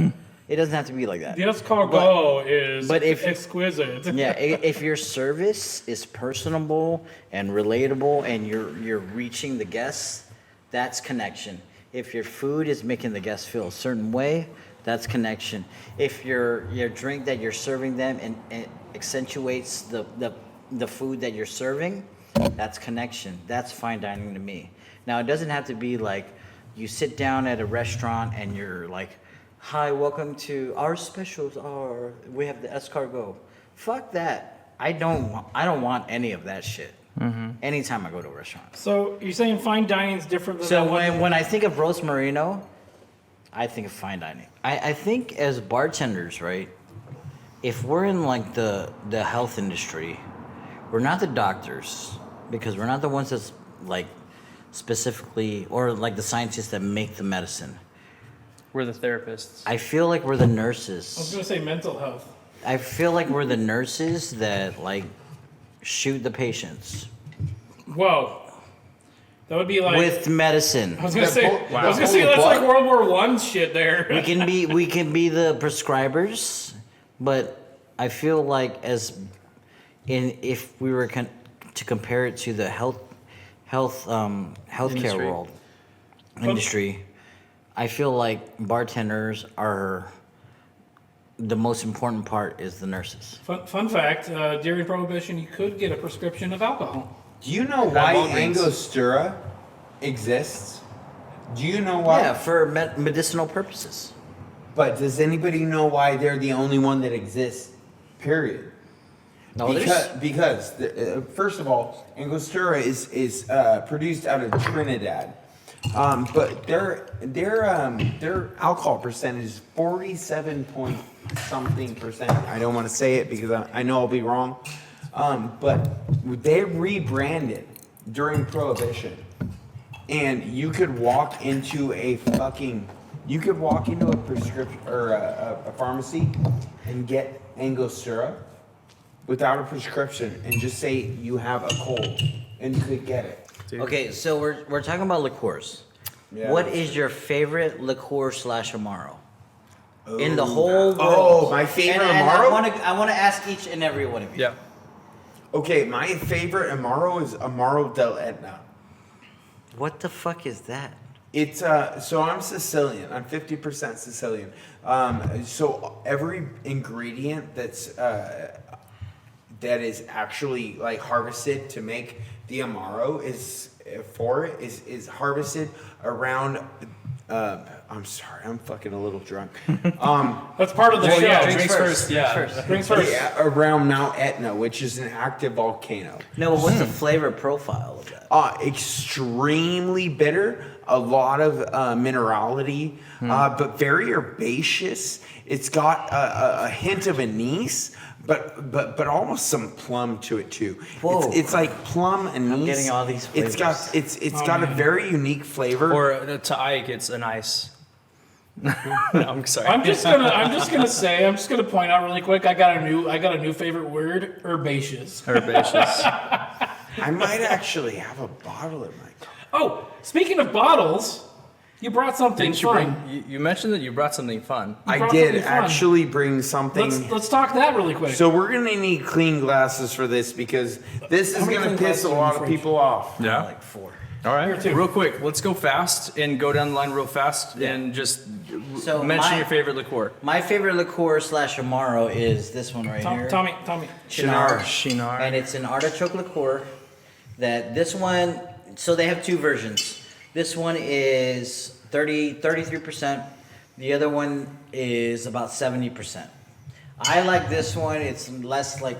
It doesn't have to be like that. The escargot is but if- exquisite. Yeah, if your service is personable and relatable and you're reaching the guests, that's connection. If your food is making the guests feel a certain way, that's connection. If your drink that you're serving them and accentuates the food that you're serving, that's connection. That's fine dining to me. Now, it doesn't have to be like you sit down at a restaurant and you're like, hi, welcome to our specials are, we have the escargot. Fuck that. I don't want any of that shit. Anytime I go to a restaurant. So you're saying fine dining is different than So that one? when I think of Rose Marino, I think of fine dining. I think as bartenders, right, if we're in like the health industry, we're not the doctors because we're not the ones that's like specifically, or like the scientists that make the medicine. We're the therapists. I feel like we're the I was nurses. going to say mental health. I feel like we're the nurses that like shoot the patients Whoa. That would be like. with medicine. I was going to say, Wow. I was going to say that's like World War I shit there. We can be the prescribers, but I feel like if we were to compare it to the healthcare Industry. world industry, I feel like bartenders are the most important part is the nurses. Fun fact, during Prohibition, you could get a prescription of alcohol. Do you know why all means. Angostura exists? Do you know why? Yeah, for medicinal purposes. But does anybody know why they're the only one that exists? Period. No, Because first of all, Angostura is produced out of Trinidad, but their alcohol percentage is 47 point something percent. I don't want to say it because I know I'll be wrong, but they rebranded during Prohibition, and you could walk into a prescription or a pharmacy and get Angostura without a prescription and just say you have a cold. and you could get it. Okay, so we're talking about liqueurs. Yeah. What is your favorite liqueur / Amaro? In the whole world. Oh, my favorite and Amaro? I want to ask each and every one of you. Yeah. Okay, my favorite Amaro is Amaro del Etna. What the fuck is that? It's so I'm Sicilian. I'm 50% Sicilian. So every ingredient that is actually like harvested to make the Amaro is harvested around. I'm sorry, I'm fucking a little drunk. That's part of the show. yeah, Drinks drinks first. first. Yeah. Drinks first. Drinks first. Yeah, around Mount Etna, which is an active volcano. No, but what's the flavor profile of that? Extremely bitter, a lot of minerality, but very herbaceous. It's got a hint of anise, but almost some plum to it too. Whoa. It's like plum anise. getting all these It's got got a very unique flavor. Or to Ike, it's an ice. No, I'm sorry. I'm just gonna point out really quick. I got a new favorite word: herbaceous. Herbaceous. I might actually have a bottle in my car. Oh, speaking of bottles, you brought something Didn't you fun. bring? You mentioned that you brought something fun. I brought did something fun. actually bring something. Let's talk that really quick. So we're gonna need clean glasses for this because this How is many gonna clean piss glasses a are in lot the of fridge? people off. Yeah. Like 4. All right. Here too. Real quick, let's go fast and go down the line real fast and just So mention my- your favorite liqueur. My favorite liqueur / Amaro is this one right here. Tommy. Shinar. Shinar. And it's an artichoke liqueur. This one, so they have 2 versions. This one is 33%. The other one is about 70%. I like this one. It's less like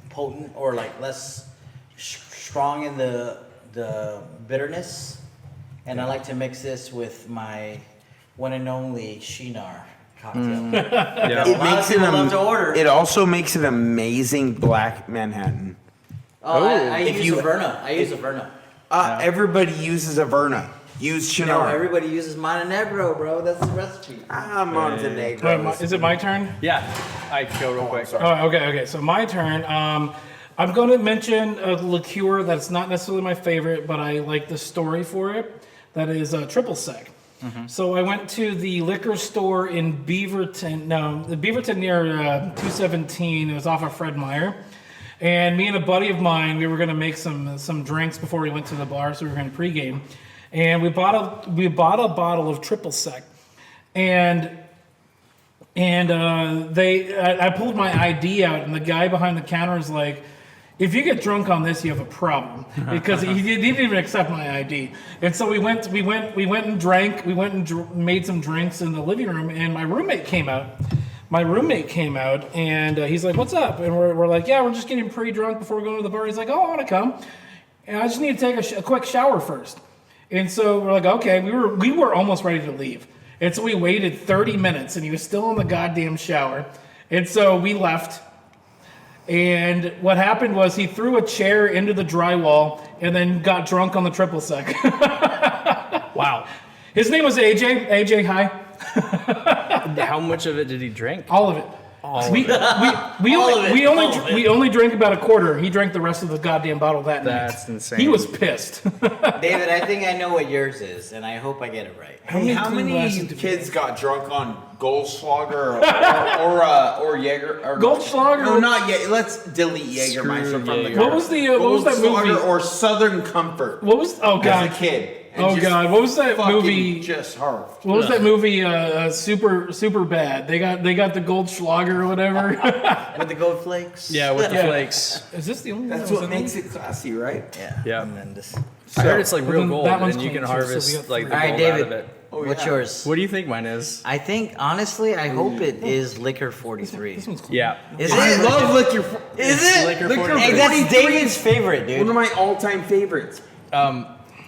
potent or like less strong in the bitterness. And I like to mix this with my one and only Shinar cocktail. Yeah. It A lot of people love to order. It also makes an amazing black Manhattan. Oh, I if use you- Averna. I use Averna. Everybody uses Averna. Use No, Shinar. everybody uses Montenegro, bro. That's the recipe. Montenegro. Is it my turn? Yeah. Ike, go real quick. Oh, okay. So my turn. I'm going to mention a liqueur that's not necessarily my favorite, but I like the story for it. That is triple sec. So I went to the liquor store in Beaverton. No, the Beaverton near 217. It was off of Fred Meyer. And me and a buddy of mine, we were going to make some drinks before we went to the bar, so we were going to pregame. And we bought a bottle of triple sec, and I pulled my ID out, and the guy behind the counter is like, "If you get drunk on this, you have a problem," because he didn't even accept my ID. And so we went and drank. We went and made some drinks in the living room, and my roommate came out. And he's like, "What's up?" And we're like, "Yeah, we're just getting pretty drunk before we go to the bar." He's like, "Oh, I want to come, and I just need to take a quick shower first." And so we're like, "Okay." We were almost ready to leave, and so we waited 30 minutes, and he was still in the goddamn shower. And so we left. And what happened was he threw a chair into the drywall and then got drunk on the triple sec. Wow. His name was AJ. AJ, hi. How much of it did he drink? All of it. We only drank about a quarter. He drank the rest of the goddamn bottle that night. That's insane. He was pissed. David, I think I know what yours is, and I hope I get it right. How clean many glasses do we kids got drunk on Goldschlager or Jaeger? Or Goldschlager? No, not yet. Let's delete Jägermeister from the Jaeger. What was that movie? Goldschlager or Southern Comfort. What was? Oh As god. a kid. And Oh just god. What was that fucking movie? Just hard. What was that movie? Super bad. They got the Goldschlager or whatever. With the gold flakes? Yeah, with the Yeah. flakes. Is this the only one? That's that was what in makes it classy, right? Yeah. Yeah. Tremendous. I heard it's like real then gold, that one's and you clean can too, so we harvest got like the three. All right, gold out David. of it. What's yours? What do you think mine is? I think, honestly, I hope it is Liquor 43. This one's cool. Yeah. Is I it? love Liquor. Is it? Liquor Liquor 43. Hey, that's David's favorite, One dude. of my all-time favorites.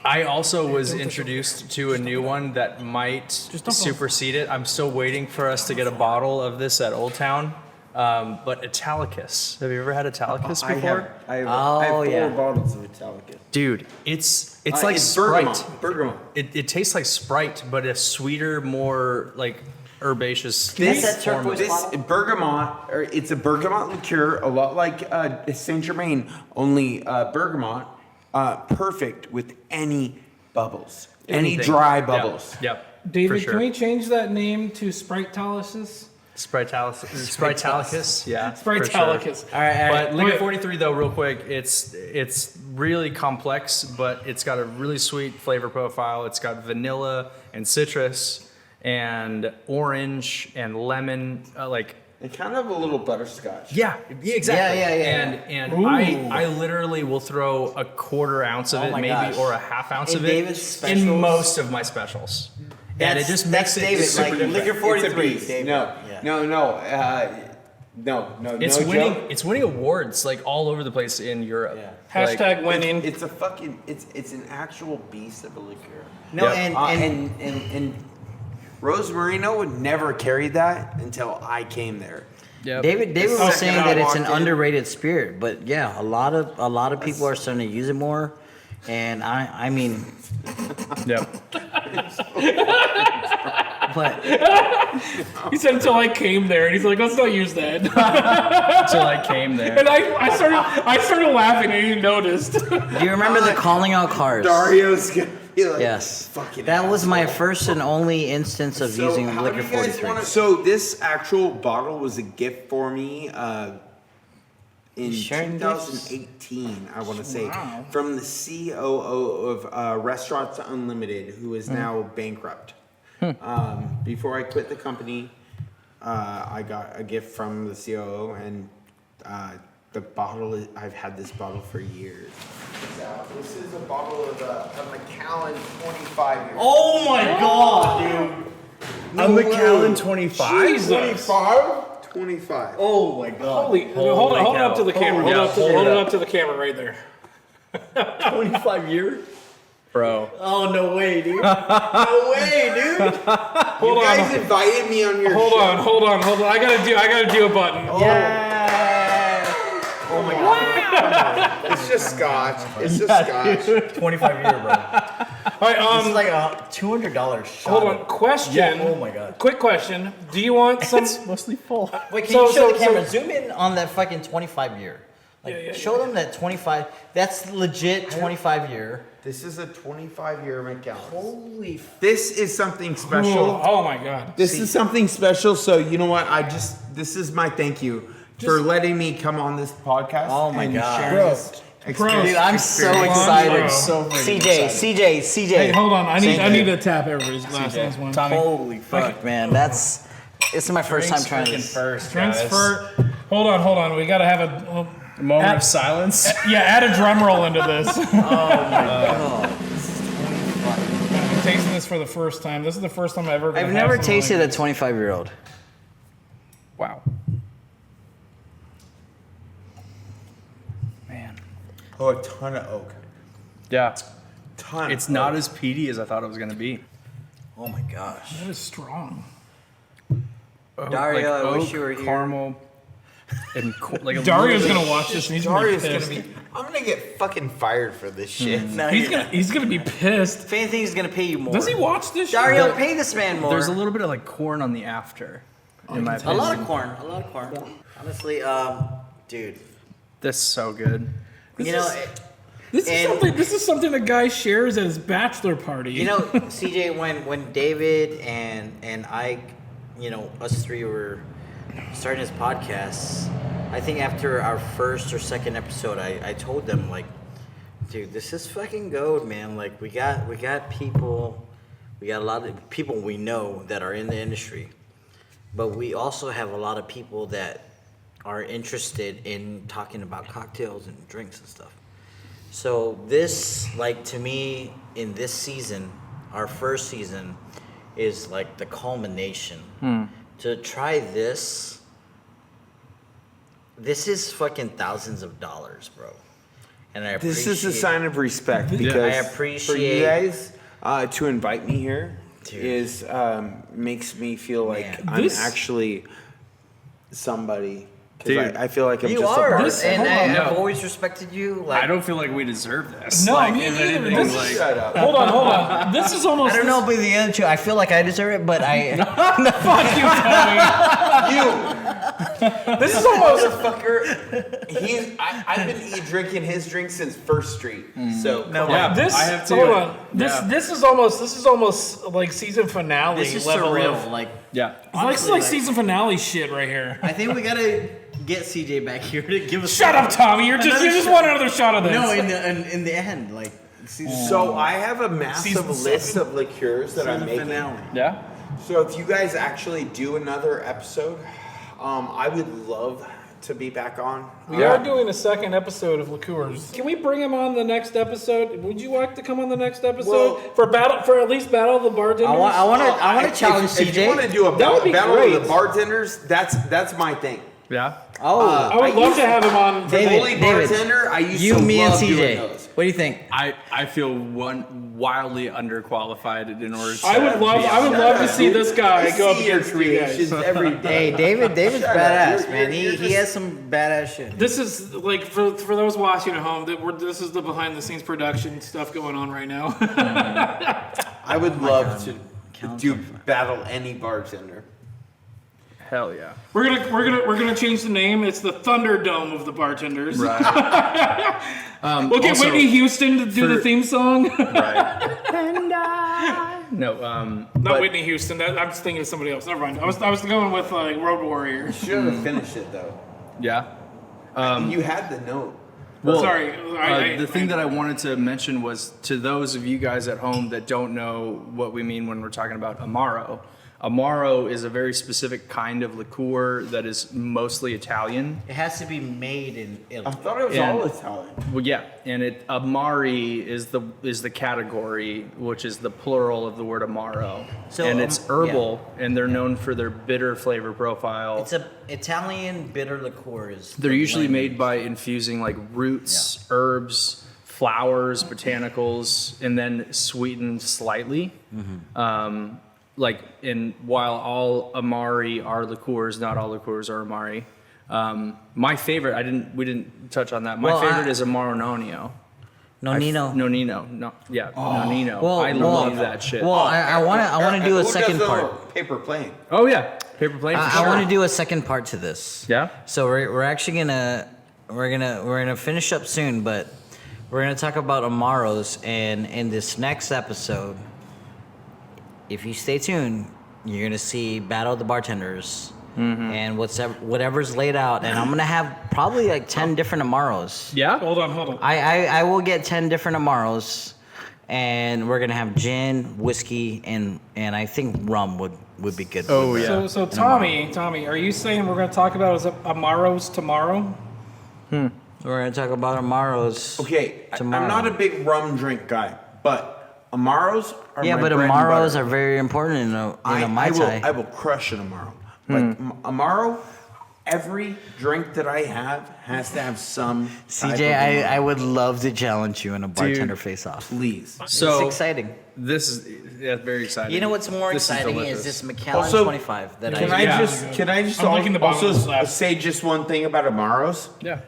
I also was introduced to a new one that might don't fall. supersede it. I'm still waiting for us to get a bottle of this at Old Town. But Italicus. Have you ever had Italicus before? I have Oh, 4 yeah. bottles of Italicus. Dude, it's like it's Sprite. Bergamot. It tastes like Sprite, but a sweeter, more like herbaceous. That's that form of- turquoise This bottle? bergamot, or it's a bergamot liqueur, a lot like Saint Germain, only bergamot perfect with any bubbles, any Anything. dry bubbles. Yep. David, for sure. can we change that name to Sprite-talysis? Spritalicus, yeah. for sure. Sprite-talicus. All right, But Liquor Wait. 43 though, real quick, it's really complex, but it's got a really sweet flavor profile. It's got vanilla and citrus and orange and lemon, And kind of a little butterscotch. yeah, exactly. Yeah. And Ooh. I literally will throw a quarter ounce of Oh it, my maybe, gosh. or a half ounce In of David's it in specials? most of my specials. And it just makes it David, super like different. Liquor 43. David. No, Yeah. no. It's no winning. joke. It's winning awards like all over the place in Europe. Yeah. Like, Hashtag winning. It's a fucking. It's an actual beast of a liqueur. No, Yeah. And Rose Marino would never carry that until I came there. Yep. David The was second saying I that it's an walked in- underrated spirit, but yeah, a lot of people are starting to use it more, and I mean, Yep. but He said until I came there, and he's like, let's not use that. Until I came there. And I started laughing, and he noticed. do you remember the calling out cars? Dario's gonna be like, Yes, fucking that was my asshole. first and only instance of using how Liquor do you guys 43. wanna- So this actual bottle was a gift for me in Sharing gifts? 2018, I want to say, Wow. from the COO of Restaurants Unlimited, who is now bankrupt. Before I quit the company, I got a gift from the COO, and the bottle, I've had this bottle for years. This is a bottle of a Macallan 25 year. Oh my god, dude! A Macallan 25? Jesus. 25. Oh my god! Hold it up to the camera. Holy cow. Hold it up to the camera right there. 25 year? Bro. Oh no way, dude! No way, dude! Hold You guys on. invited me on your Hold show. on, hold on. I gotta do a button. Yeah! Oh my god. It's just scotch. It's just scotch. 25 year, bro. All right, This is like a $200 shot. hold on. Question. Yeah, oh my God. Quick question. Do you want some? It's mostly full. Wait, can So- you show so- the camera? so- Zoom in on that fucking 25 year. Like, Yeah. show them that 25. That's legit 25 year. This is a 25-year Macallan. Holy. This is something special. Oh my God. This is something special. So you know what? This is my thank you for letting me come on this podcast. Oh my and God. sharing Bro. this Bro. experience. Dude, I'm so Experience. excited. Bro. So freaking CJ. Hey, hold on. I Thank need you. to tap everybody's glass on this one. Holy fuck, man. This is my first time trying this. First, Transfer. Hold on. We gotta have a. Moment of silence. Yeah, add a drum roll into this. Oh, I'm tasting this for the first time. This is the first time I've ever. I've never tasted a 25 year old. Wow. Man. Oh, a ton of oak. Yeah. Ton. It's of not oak. as peaty as I thought it was going to be. Oh my gosh. That is strong. Dario, I wish you were here. Caramel. And like a Dario's little gonna watch this and he's Dario's gonna gonna be pissed. be. I'm gonna get fucking fired for this shit. No, He's gonna be pissed. If anything, he's gonna pay you more. Does he watch this? shit? Dario, pay this man more. There's a little bit of like corn on the after. In my A opinion. lot of corn. Honestly, dude. This is so good. You know, This is something a guy shares at his bachelor party. you know, CJ, when David and Ike, you know, us three were starting this podcast, I think after our first or second episode, I told them, like, dude, this is fucking gold, man. Like, we got people, we got a lot of people we know that are in the industry, but we also have a lot of people that are interested in talking about cocktails and drinks and stuff. So this, like, to me, in this season, our first season, is like the culmination. To try this is fucking thousands of dollars, bro. And I appreciate This is a sign of respect because I for you appreciate- guys to invite me here Dude. is makes me feel like Man. I'm This- actually somebody Dude. I feel like I'm You just are, a This- and hold on. I've No. always respected you. Like, I don't feel like we deserve this. No, like, me if neither. anything, This like, is- Shut up. Hold on. This is almost. I don't know about the other two. I feel like I deserve it, but I. Fuck you, Tommy. You This is almost. motherfucker. I've been drinking his drink since First Street. So No, yeah, This. I have to. Hold on. Yeah. This is almost like season finale This is level surreal. of. Like, Yeah. It's like season finale shit right here. I think we gotta get CJ back here to give us. Shut up, Tommy. You just want another shot of this. No, in the end, like. So I have a massive Season list of liqueurs that I'm making. Yeah. So if you guys actually do another episode, I would love to be back on. We are doing a second episode of Liqueurs. Can we bring him on the next episode? Would you like to come on the next episode Well- for at least Battle of the Bartenders? I want to challenge If you CJ. want to do a That would be battle great. of the bartenders, that's my thing. Yeah. Oh, I would love to have him on. David, Holy bartender, I used you, to me, and love doing CJ. those. What do you think? I feel wildly underqualified in order to. I would love to see this guy I go up see your against you guys. creations every day. Hey, David's Shut up. badass, You're- man. you're He just- has some badass shit. This is like for those watching at home. This is the behind the scenes production stuff going on right now. I would love to Count do them. battle any bartender. Hell yeah. we're gonna change the name. It's the Thunderdome of the bartenders. Right. We'll get Also, Whitney Houston to do the for- theme song. Right. No. Not but- Whitney Houston. I'm just thinking of somebody else. Never mind. I was going with like Road Warrior. Should have finished it though. Yeah. You had the note. Well, Sorry. the thing that I wanted to mention was to those of you guys at home that don't know what we mean when we're talking about Amaro. Amaro is a very specific kind of liqueur that is mostly Italian. It has to be made in I Italy. thought it was And- all Italian. Well, yeah, and Amari is the category, which is the plural of the word Amaro, So, and it's herbal, and they're known for their bitter flavor profile. It's a Italian bitter liqueur. They're usually made by infusing like roots, herbs, flowers, botanicals, and then sweetened slightly. While all Amari are liqueurs, not all liqueurs are Amari. My favorite, we didn't touch on that. My Well, favorite is Amaro Nonino. Nonino. Nonino. Well, I love that shit. Well, I want to do a Who second doesn't part. know Paper plane. Oh yeah, paper plane. For I sure. want to do a second part to this. Yeah. So we're actually gonna finish up soon, but we're gonna talk about Amaros, and in this next episode, if you stay tuned, you're gonna see Battle of the Bartenders, and whatever's laid out, and I'm gonna have probably like 10 different Amaros. Yeah. Hold on. I will get 10 different Amaros, and we're gonna have gin, whiskey, and I think rum would be good. Oh, with yeah. So Tommy, are you saying we're going to talk about Amaros tomorrow? We're gonna talk about Amaros. Okay, tomorrow. I'm not a big rum drink guy, but Amaros are Yeah, my but bread and Amaros butter. are very important in a Mai Tai. I will crush an Amaro. Like Amaro, every drink that I have has to have some type CJ, of Amaro. I would love to challenge you in a bartender face-off. Please. So It's exciting. This is very exciting. You know what's more This is exciting is delicious. this Macallan Also, 25 that Can I I Yeah. just I'm liking the bottom of this also lap. say just one thing about Amaros? Yeah.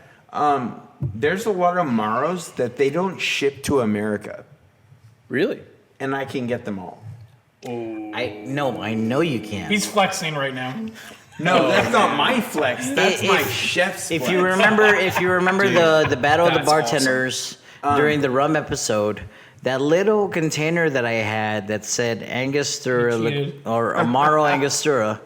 There's a lot of Amaros that they don't ship to America, Really? and I can get them all. I know you can. He's flexing right now. No, that's not my flex. That's If- my chef's If flex. you remember the Battle of the that's Bartenders during the rum episode, that little container that I had that said Angostura You cheated. or Amaro Angostura,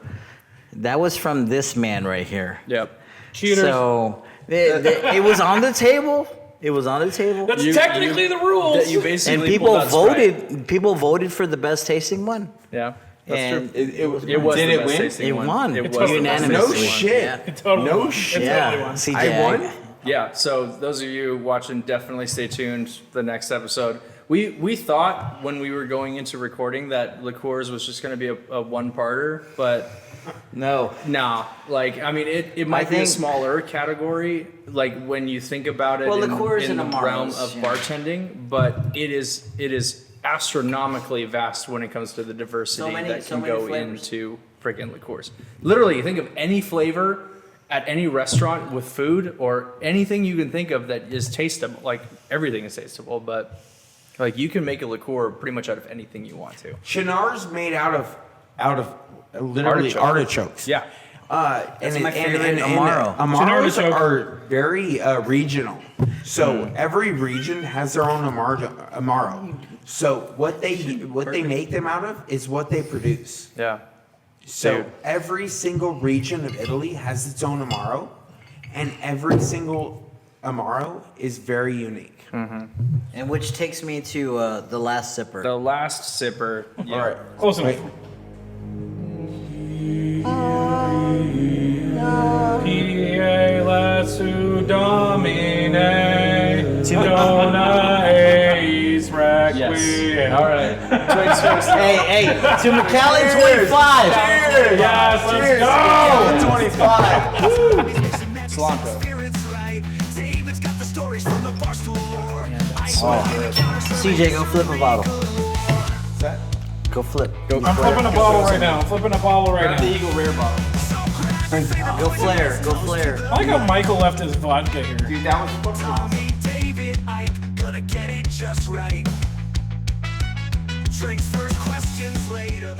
that was from this man right here. Yep. Cheaters. So it was on the table. It was on the table. That's You- technically the rules. That you basically And people pulled out Sprite. voted. People voted for the best tasting one. Yeah. That's And true. It was It was did the it best win? tasting It one. won. It It was was the best unanimous. No tasting one. shit. Yeah. It totally No won. shit. It totally won. CJ. I won. Yeah, so those of you watching, definitely stay tuned for the next episode. We thought when we were going into recording that Liqueurs was just going to be a one-parter, but No. nah. Like, I mean, it might be a think- smaller category, like when you think about it Well, in Liqueurs the and Amaros, realm of yeah. bartending, but it is astronomically vast when it comes to the diversity So many that can flavors. go into freaking liqueurs. Literally, you think of any flavor at any restaurant with food or anything you can think of that is tasteable. Like everything is tasteable, but like you can make a liqueur pretty much out of anything you want to. Chinar's made out of literally artichokes. Yeah. That's my favorite Amaro. Amaros Artichoke. are very regional. So every region has their own Amaro. So what they make them out of is what they produce. Yeah. So Dude. every single region of Italy has its own Amaro, and every single Amaro is very unique. And which takes me to the last sipper. The last sipper. Yeah. All right. Close enough. Pie lasu domine, dona eis requiem. Yes. All right. Drinks first. Hey, to McAllen 25. Yes, let's go! 25. Cilantro. CJ, go flip a bottle. Go flip. I'm flipping a bottle right now. I'm flipping a bottle right The now. Eagle Rare bottle. Go flare. Go flare. I like how Michael left his vodka here. Dude, that was David, I gotta get it just right. Drinks first, questions later.